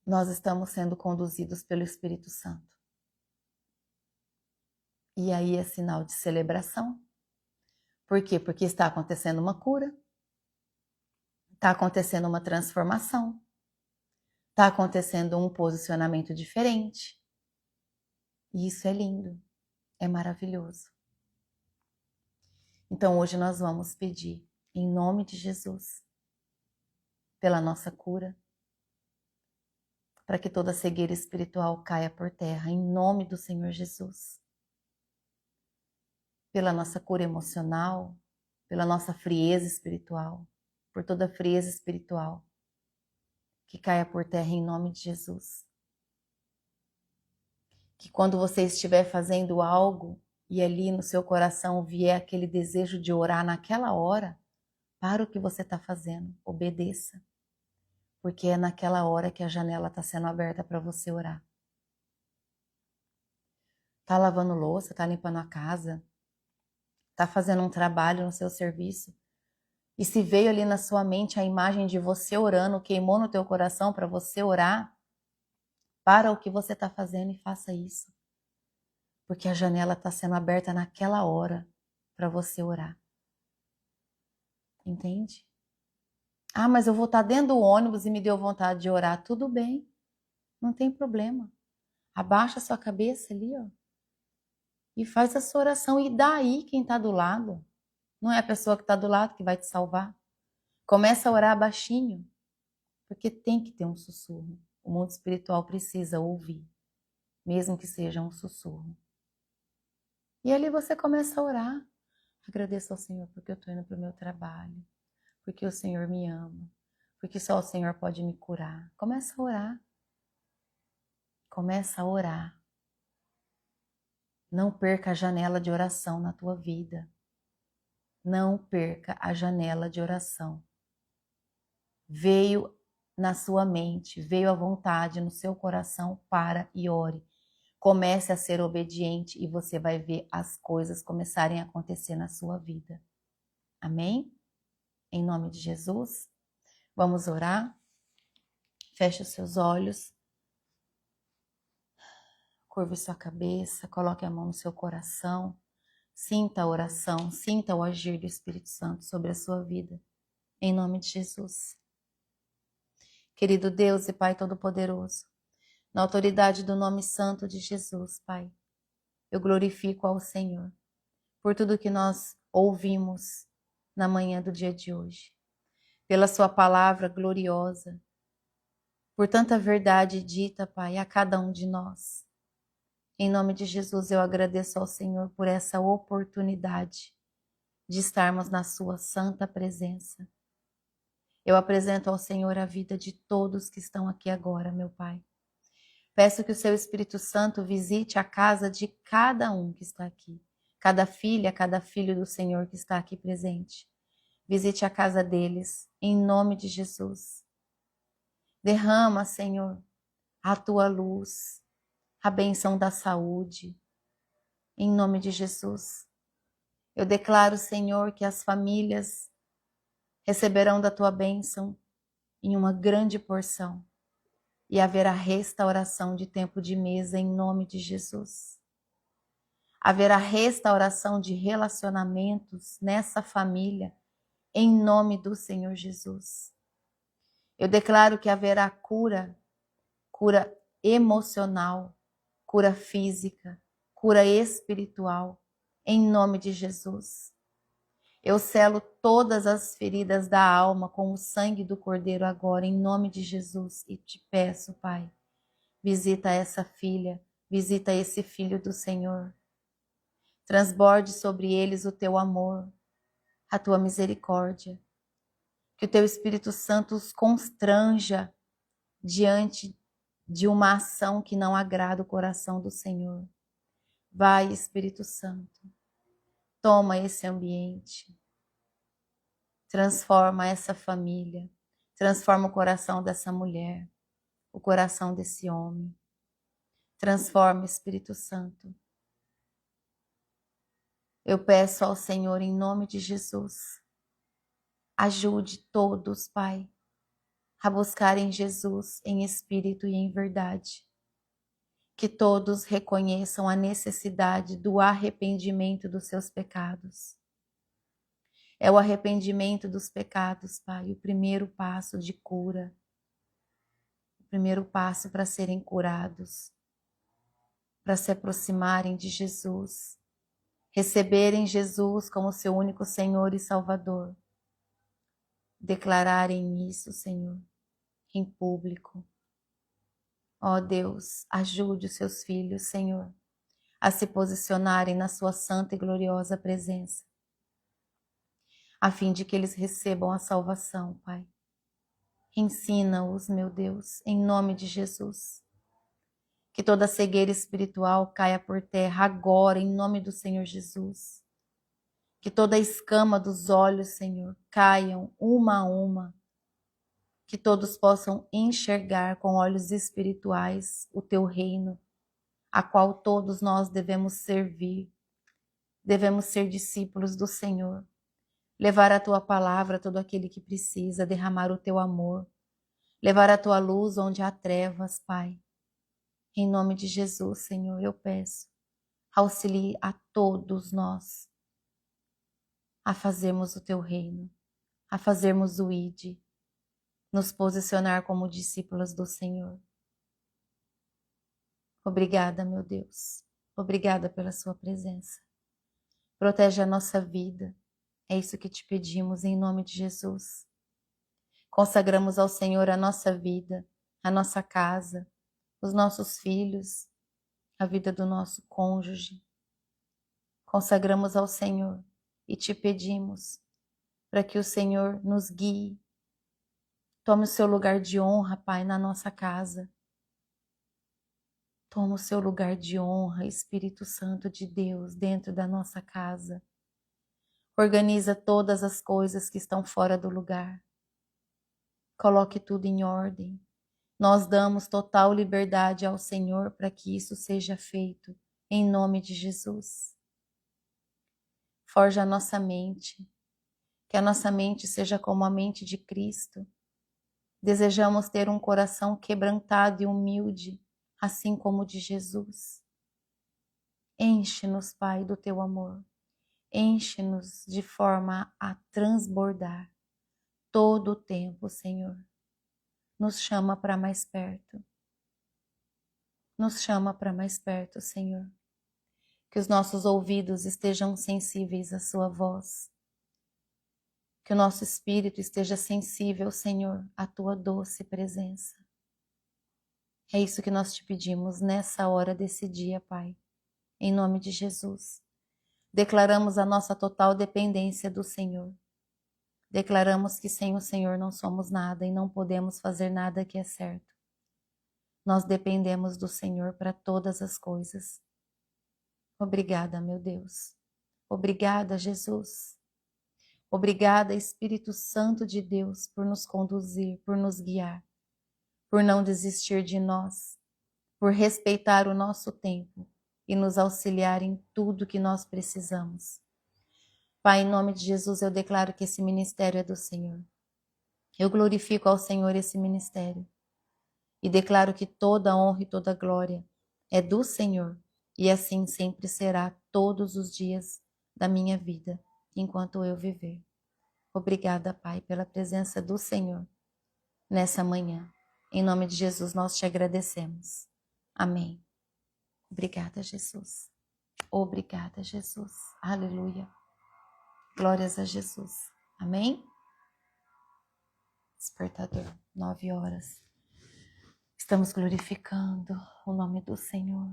nós estamos sendo conduzidos pelo Espírito Santo. E aí é sinal de celebração. Por quê? Porque está acontecendo uma cura, está acontecendo uma transformação, está acontecendo um posicionamento diferente. E isso é lindo, é maravilhoso. Então hoje nós vamos pedir, em nome de Jesus, pela nossa cura, para que toda cegueira espiritual caia por terra, em nome do Senhor Jesus. Pela nossa cura emocional, pela nossa frieza espiritual, por toda frieza espiritual, que caia por terra em nome de Jesus. Que quando você estiver fazendo algo e ali no seu coração vier aquele desejo de orar naquela hora, para o que você está fazendo, obedeça. Porque é naquela hora que a janela está sendo aberta para você orar. Está lavando louça, está limpando a casa, está fazendo um trabalho no seu serviço. E se veio ali na sua mente a imagem de você orando, queimou no teu coração para você orar, para o que você está fazendo e faça isso. Porque a janela está sendo aberta naquela hora para você orar. Entende? Ah, mas eu vou estar dentro do ônibus e me deu vontade de orar. Tudo bem, não tem problema. Abaixa a sua cabeça ali, ó. E faz a sua oração. E daí quem está do lado? Não é a pessoa que está do lado que vai te salvar. Começa a orar baixinho. Porque tem que ter um sussurro. O mundo espiritual precisa ouvir. Mesmo que seja um sussurro. E ali você começa a orar. Agradeço ao Senhor porque eu estou indo para o meu trabalho. Porque o Senhor me ama. Porque só o Senhor pode me curar. Começa a orar. Começa a orar. Não perca a janela de oração na tua vida. Não perca a janela de oração. Veio na sua mente, veio a vontade no seu coração, para e ore. Comece a ser obediente e você vai ver as coisas começarem a acontecer na sua vida. Amém? Em nome de Jesus, vamos orar. Feche os seus olhos. Curve sua cabeça, coloque a mão no seu coração, sinta a oração, sinta o agir do Espírito Santo sobre a sua vida, em nome de Jesus. Querido Deus e Pai Todo-Poderoso, na autoridade do nome santo de Jesus, Pai, eu glorifico ao Senhor por tudo que nós ouvimos na manhã do dia de hoje, pela sua palavra gloriosa, por tanta verdade dita, Pai, a cada um de nós. Em nome de Jesus, eu agradeço ao Senhor por essa oportunidade de estarmos na sua santa presença. Eu apresento ao Senhor a vida de todos que estão aqui agora, meu Pai. Peço que o seu Espírito Santo visite a casa de cada um que está aqui, cada filha, cada filho do Senhor que está aqui presente. Visite a casa deles, em nome de Jesus. Derrama, Senhor, a tua luz, a bênção da saúde, em nome de Jesus. Eu declaro, Senhor, que as famílias receberão da tua bênção em uma grande porção e haverá restauração de tempo de mesa em nome de Jesus. Haverá restauração de relacionamentos nessa família em nome do Senhor Jesus. Eu declaro que haverá cura emocional, cura física, cura espiritual, em nome de Jesus. Eu selo todas as feridas da alma com o sangue do Cordeiro agora, em nome de Jesus, e te peço, Pai, visita essa filha, visita esse filho do Senhor. Transborde sobre eles o teu amor, a tua misericórdia. Que o teu Espírito Santo os constranja diante de uma ação que não agrada o coração do Senhor. Vai, Espírito Santo, toma esse ambiente, transforma essa família, transforma o coração dessa mulher, o coração desse homem. Transforma, Espírito Santo. Eu peço ao Senhor, em nome de Jesus, ajude todos, Pai, a buscarem Jesus em espírito e em verdade. Que todos reconheçam a necessidade do arrependimento dos seus pecados. É o arrependimento dos pecados, Pai, o primeiro passo de cura, o primeiro passo para serem curados, para se aproximarem de Jesus, receberem Jesus como seu único Senhor e Salvador, declararem isso, Senhor, em público. Ó Deus, ajude os seus filhos, Senhor, a se posicionarem na sua santa e gloriosa presença, a fim de que eles recebam a salvação, Pai. Ensina-os, meu Deus, em nome de Jesus. Que toda cegueira espiritual caia por terra agora, em nome do Senhor Jesus. Que toda escama dos olhos, Senhor, caiam uma a uma. Que todos possam enxergar com olhos espirituais o teu reino, a qual todos nós devemos servir. Devemos ser discípulos do Senhor. Levar a tua palavra a todo aquele que precisa, derramar o teu amor. Levar a tua luz onde há trevas, Pai. Em nome de Jesus, Senhor, eu peço, auxilie a todos nós a fazermos o teu reino, a fazermos o ID, nos posicionar como discípulos do Senhor. Obrigada, meu Deus. Obrigada pela sua presença. Protege a nossa vida. É isso que te pedimos em nome de Jesus. Consagramos ao Senhor a nossa vida, a nossa casa, os nossos filhos, a vida do nosso cônjuge. Consagramos ao Senhor e te pedimos para que o Senhor nos guie. Tome o seu lugar de honra, Pai, na nossa casa. Toma o seu lugar de honra, Espírito Santo de Deus, dentro da nossa casa. Organiza todas as coisas que estão fora do lugar. Coloque tudo em ordem. Nós damos total liberdade ao Senhor para que isso seja feito, em nome de Jesus. Forja a nossa mente, que a nossa mente seja como a mente de Cristo. Desejamos ter um coração quebrantado e humilde, assim como o de Jesus. Enche-nos, Pai, do teu amor. Enche-nos de forma a transbordar todo o tempo, Senhor. Nos chama para mais perto. Nos chama para mais perto, Senhor. Que os nossos ouvidos estejam sensíveis à sua voz. Que o nosso espírito esteja sensível, Senhor, à tua doce presença. É isso que nós te pedimos nessa hora desse dia, Pai. Em nome de Jesus. Declaramos a nossa total dependência do Senhor. Declaramos que sem o Senhor não somos nada e não podemos fazer nada que é certo. Nós dependemos do Senhor para todas as coisas. Obrigada, meu Deus. Obrigada, Jesus. Obrigada, Espírito Santo de Deus, por nos conduzir, por nos guiar, por não desistir de nós, por respeitar o nosso tempo e nos auxiliar em tudo que nós precisamos. Pai, em nome de Jesus, eu declaro que esse ministério é do Senhor. Eu glorifico ao Senhor esse ministério e declaro que toda honra e toda glória é do Senhor e assim sempre será todos os dias da minha vida, enquanto eu viver. Obrigada, Pai, pela presença do Senhor nessa manhã. Em nome de Jesus, nós te agradecemos. Amém. Obrigada, Jesus. Obrigada, Jesus. Aleluia. Glórias a Jesus. Amém? Despertador, 9 horas. Estamos glorificando o nome do Senhor.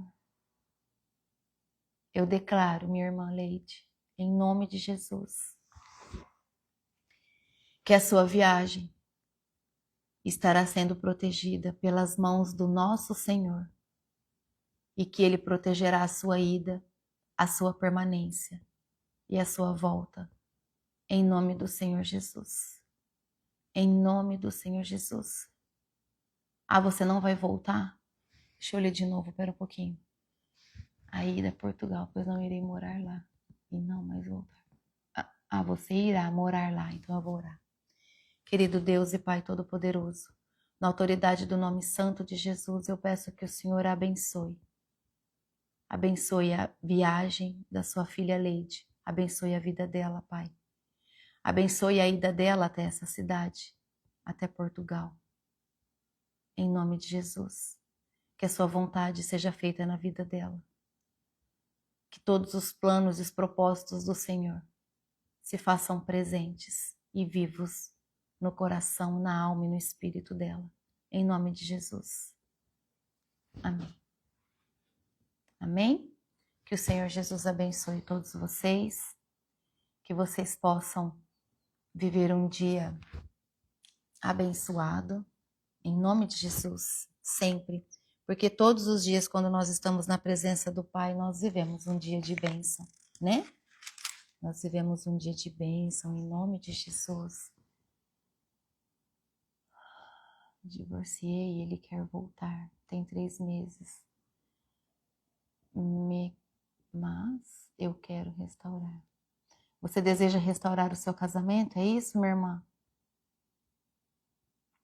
Eu declaro, minha irmã Leide, em nome de Jesus, que a sua viagem estará sendo protegida pelas mãos do nosso Senhor e que Ele protegerá a sua ida, a sua permanência e a sua volta, em nome do Senhor Jesus. Em nome do Senhor Jesus. Ah, você não vai voltar? Deixa eu ler de novo, pera um pouquinho. A ida a Portugal, pois não irei morar lá e não mais voltar. Ah, você irá morar lá, então eu vou orar. Querido Deus e Pai Todo-Poderoso, na autoridade do nome santo de Jesus, eu peço que o Senhor abençoe. Abençoe a viagem da sua filha Leide. Abençoe a vida dela, Pai. Abençoe a ida dela até essa cidade, até Portugal. Em nome de Jesus. Que a sua vontade seja feita na vida dela. Que todos os planos e os propósitos do Senhor se façam presentes e vivos no coração, na alma e no espírito dela. Em nome de Jesus. Amém. Amém? Que o Senhor Jesus abençoe todos vocês. Que vocês possam viver um dia abençoado. Em nome de Jesus. Sempre. Porque todos os dias, quando nós estamos na presença do Pai, nós vivemos um dia de bênção, né? Nós vivemos um dia de bênção, em nome de Jesus. Divorciei e ele quer voltar. Tem 3 meses. Mas eu quero restaurar. Você deseja restaurar o seu casamento? É isso, minha irmã?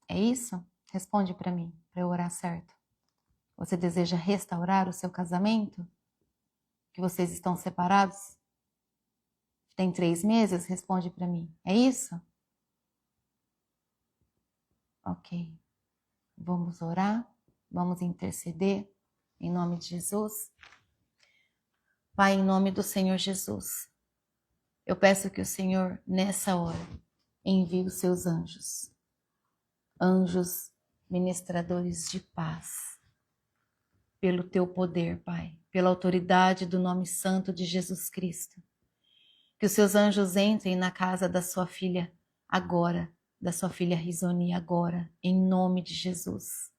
É isso? Responde para mim, para eu orar certo. Você deseja restaurar o seu casamento? Que vocês estão separados? Tem 3 meses? Responde para mim. É isso? Ok. Vamos orar? Vamos interceder? Em nome de Jesus? Pai, em nome do Senhor Jesus, eu peço que o Senhor, nessa hora, envie os seus anjos. Anjos ministradores de paz. Pelo teu poder, Pai. Pela autoridade do nome santo de Jesus Cristo. Que os seus anjos entrem na casa da sua filha agora, da sua filha Rizoni agora, em nome de Jesus.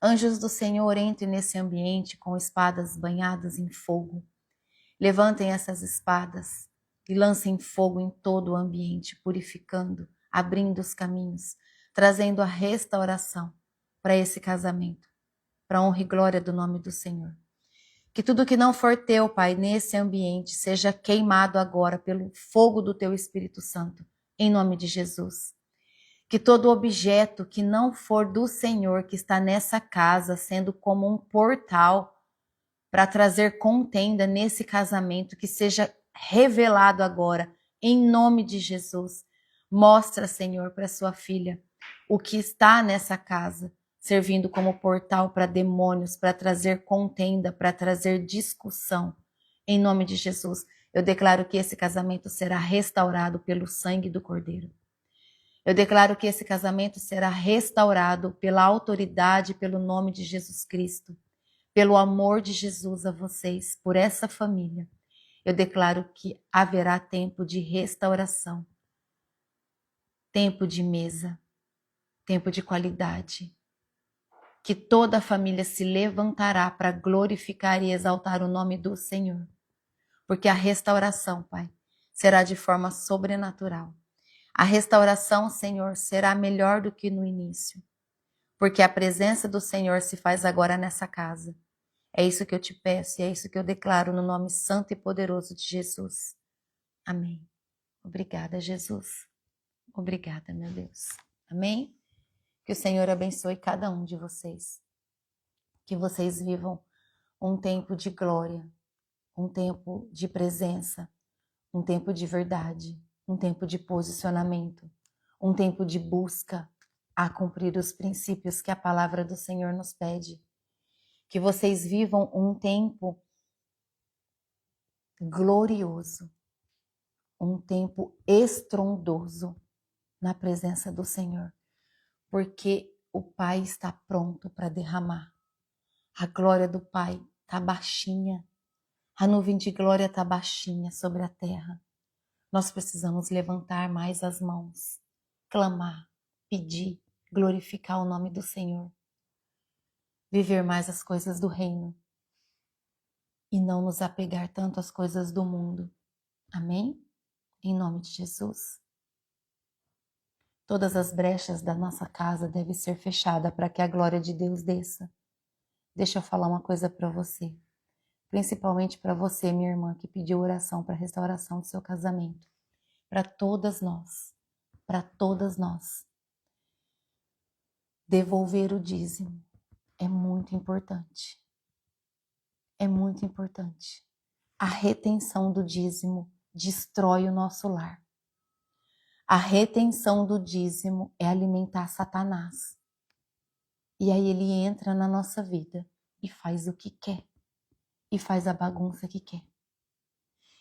Anjos do Senhor, entrem nesse ambiente com espadas banhadas em fogo. Levantem essas espadas e lancem fogo em todo o ambiente, purificando, abrindo os caminhos, trazendo a restauração para esse casamento, para a honra e glória do nome do Senhor. Que tudo que não for teu, Pai, nesse ambiente, seja queimado agora pelo fogo do teu Espírito Santo, em nome de Jesus. Que todo objeto que não for do Senhor, que está nessa casa, sendo como um portal para trazer contenda nesse casamento, que seja revelado agora, em nome de Jesus. Mostra, Senhor, para sua filha o que está nessa casa, servindo como portal para demônios, para trazer contenda, para trazer discussão. Em nome de Jesus, eu declaro que esse casamento será restaurado pelo sangue do Cordeiro. Eu declaro que esse casamento será restaurado pela autoridade, pelo nome de Jesus Cristo, pelo amor de Jesus a vocês, por essa família. Eu declaro que haverá tempo de restauração, tempo de mesa, tempo de qualidade, que toda a família se levantará para glorificar e exaltar o nome do Senhor, porque a restauração, Pai, será de forma sobrenatural. A restauração, Senhor, será melhor do que no início, porque a presença do Senhor se faz agora nessa casa. É isso que eu te peço e é isso que eu declaro no nome santo e poderoso de Jesus. Amém. Obrigada, Jesus. Obrigada, meu Deus. Amém? Que o Senhor abençoe cada um de vocês. Que vocês vivam um tempo de glória, um tempo de presença, um tempo de verdade, um tempo de posicionamento, um tempo de busca a cumprir os princípios que a palavra do Senhor nos pede. Que vocês vivam um tempo glorioso, um tempo estrondoso na presença do Senhor, porque o Pai está pronto para derramar. A glória do Pai está baixinha, a nuvem de glória está baixinha sobre a terra. Nós precisamos levantar mais as mãos, clamar, pedir, glorificar o nome do Senhor, viver mais as coisas do reino e não nos apegar tanto às coisas do mundo. Amém? Em nome de Jesus. Todas as brechas da nossa casa devem ser fechadas para que a glória de Deus desça. Deixa eu falar uma coisa para você, principalmente para você, minha irmã, que pediu oração para a restauração do seu casamento. Para todas nós, devolver o dízimo é muito importante. É muito importante. A retenção do dízimo destrói o nosso lar. A retenção do dízimo é alimentar Satanás. E aí ele entra na nossa vida e faz o que quer. E faz a bagunça que quer.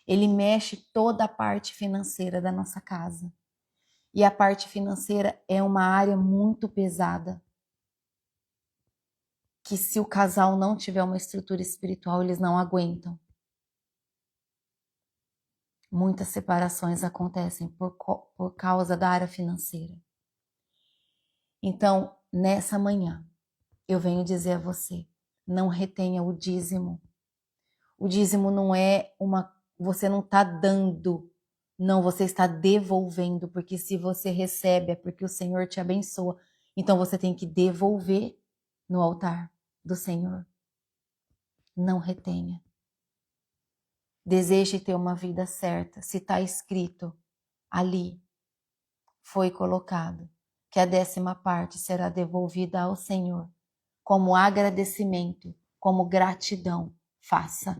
Ele mexe toda a parte financeira da nossa casa. E a parte financeira é uma área muito pesada. Que se o casal não tiver uma estrutura espiritual, eles não aguentam. Muitas separações acontecem por causa da área financeira. Então, nessa manhã, eu venho dizer a você, não retenha o dízimo. O dízimo não é você não está dando, não, você está devolvendo, porque se você recebe é porque o Senhor te abençoa. Então você tem que devolver no altar do Senhor. Não retenha. Deseje ter uma vida certa. Se está escrito ali, foi colocado, que a 10ª parte será devolvida ao Senhor, como agradecimento, como gratidão. Faça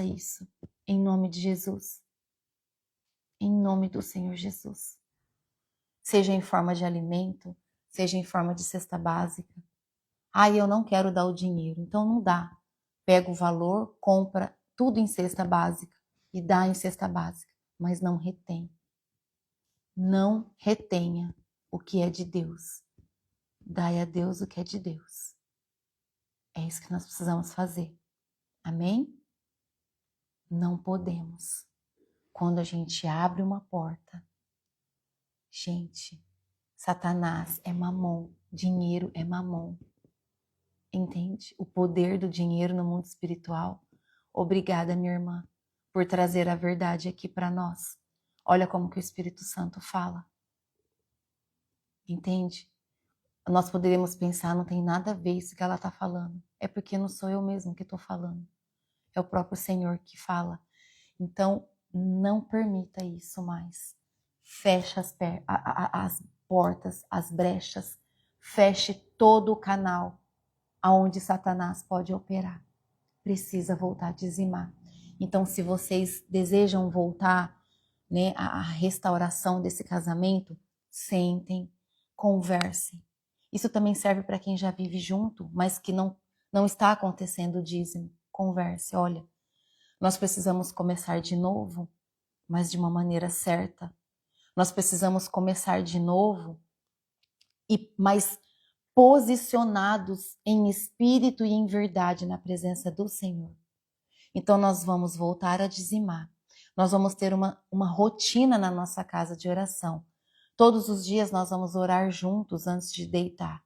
isso, em nome de Jesus, em nome do Senhor Jesus. Seja em forma de alimento, seja em forma de cesta básica. Eu não quero dar o dinheiro, então não dá. Pega o valor, compra tudo em cesta básica e dá em cesta básica, mas não retém. Não retenha o que é de Deus. Dai a Deus o que é de Deus. É isso que nós precisamos fazer. Amém? Não podemos. Quando a gente abre uma porta, gente, Satanás é mamon, dinheiro é mamon. Entende? O poder do dinheiro no mundo espiritual. Obrigada, minha irmã, por trazer a verdade aqui para nós. Olha como que o Espírito Santo fala. Entende? Nós poderíamos pensar, não tem nada a ver isso que ela está falando. É porque não sou eu mesmo que estou falando. É o próprio Senhor que fala. Então, não permita isso mais. Feche as portas, as brechas. Feche todo o canal aonde Satanás pode operar. precisa voltar a dizimar. Então, se vocês desejam voltar, né, à restauração desse casamento, sentem, conversem. Isso também serve para quem já vive junto, mas que não está acontecendo o dízimo. Converse, olha, nós precisamos começar de novo, mas de uma maneira certa. Nós precisamos começar de novo, mas posicionados em espírito e em verdade na presença do Senhor. Então nós vamos voltar a dizimar. Nós vamos ter uma rotina na nossa casa de oração. Todos os dias nós vamos orar juntos antes de deitar.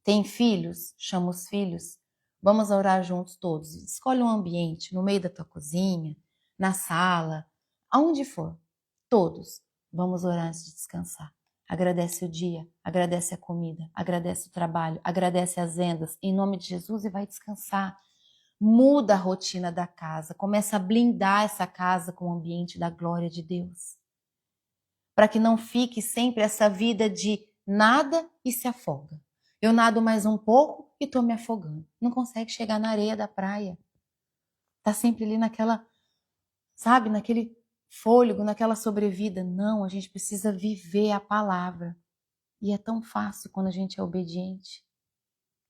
Tem filhos? Chama os filhos. Vamos orar juntos todos. Escolhe um ambiente, no meio da tua cozinha, na sala, aonde for. Todos. Vamos orar antes de descansar. Agradece o dia, agradece a comida, agradece o trabalho, agradece as vendas, em nome de Jesus, e vai descansar. Muda a rotina da casa, começa a blindar essa casa com o ambiente da glória de Deus. Para que não fique sempre essa vida de nada e se afoga. Eu nado mais um pouco e estou me afogando. Não consegue chegar na areia da praia. Está sempre ali naquela, sabe, naquele fôlego, naquela sobrevida. Não, a gente precisa viver a palavra. E é tão fácil quando a gente é obediente.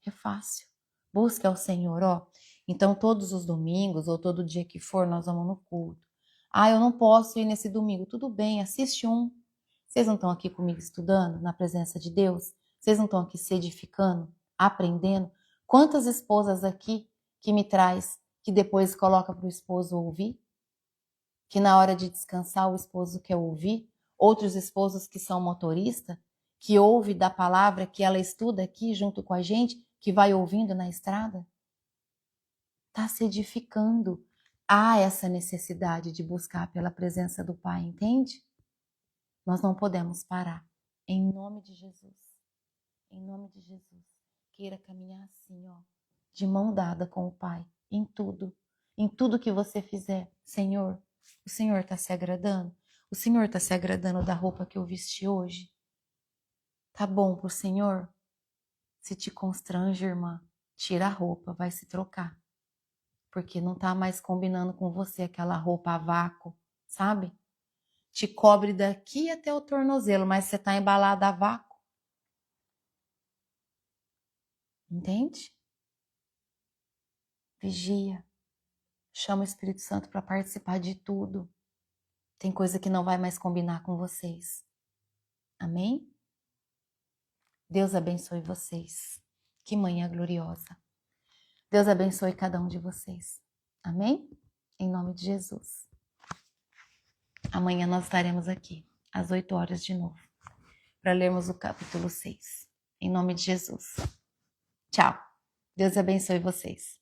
É fácil. Busque ao Senhor, ó. Então, todos os domingos ou todo dia que for, nós vamos no culto. Ah, eu não posso ir nesse domingo. Tudo bem, assiste um. Vocês não estão aqui comigo estudando na presença de Deus? Vocês não estão aqui se edificando, aprendendo? Quantas esposas aqui que me traz, que depois coloca para o esposo ouvir? Que na hora de descansar o esposo quer ouvir? Outros esposos que são motoristas, que ouve da palavra que ela estuda aqui junto com a gente, que vai ouvindo na estrada? Está se edificando. Há essa necessidade de buscar pela presença do Pai, entende? Nós não podemos parar. Em nome de Jesus. Em nome de Jesus. Queira caminhar assim, ó, de mão dada com o Pai, em tudo. Em tudo que você fizer. Senhor, o Senhor está se agradando? O Senhor está se agradando da roupa que eu vesti hoje? Tá bom pro Senhor? Se te constrange, irmã, tira a roupa, vai se trocar. Porque não tá mais combinando com você aquela roupa a vácuo, sabe? Te cobre daqui até o tornozelo, mas você tá embalada a vácuo. Entende? Vigia. Chama o Espírito Santo para participar de tudo. Tem coisa que não vai mais combinar com vocês. Amém? Deus abençoe vocês. Que manhã gloriosa. Deus abençoe cada um de vocês. Amém? Em nome de Jesus. Amanhã nós estaremos aqui, às 8 horas de novo, para lermos o capítulo 6. Em nome de Jesus. Tchau. Deus abençoe vocês.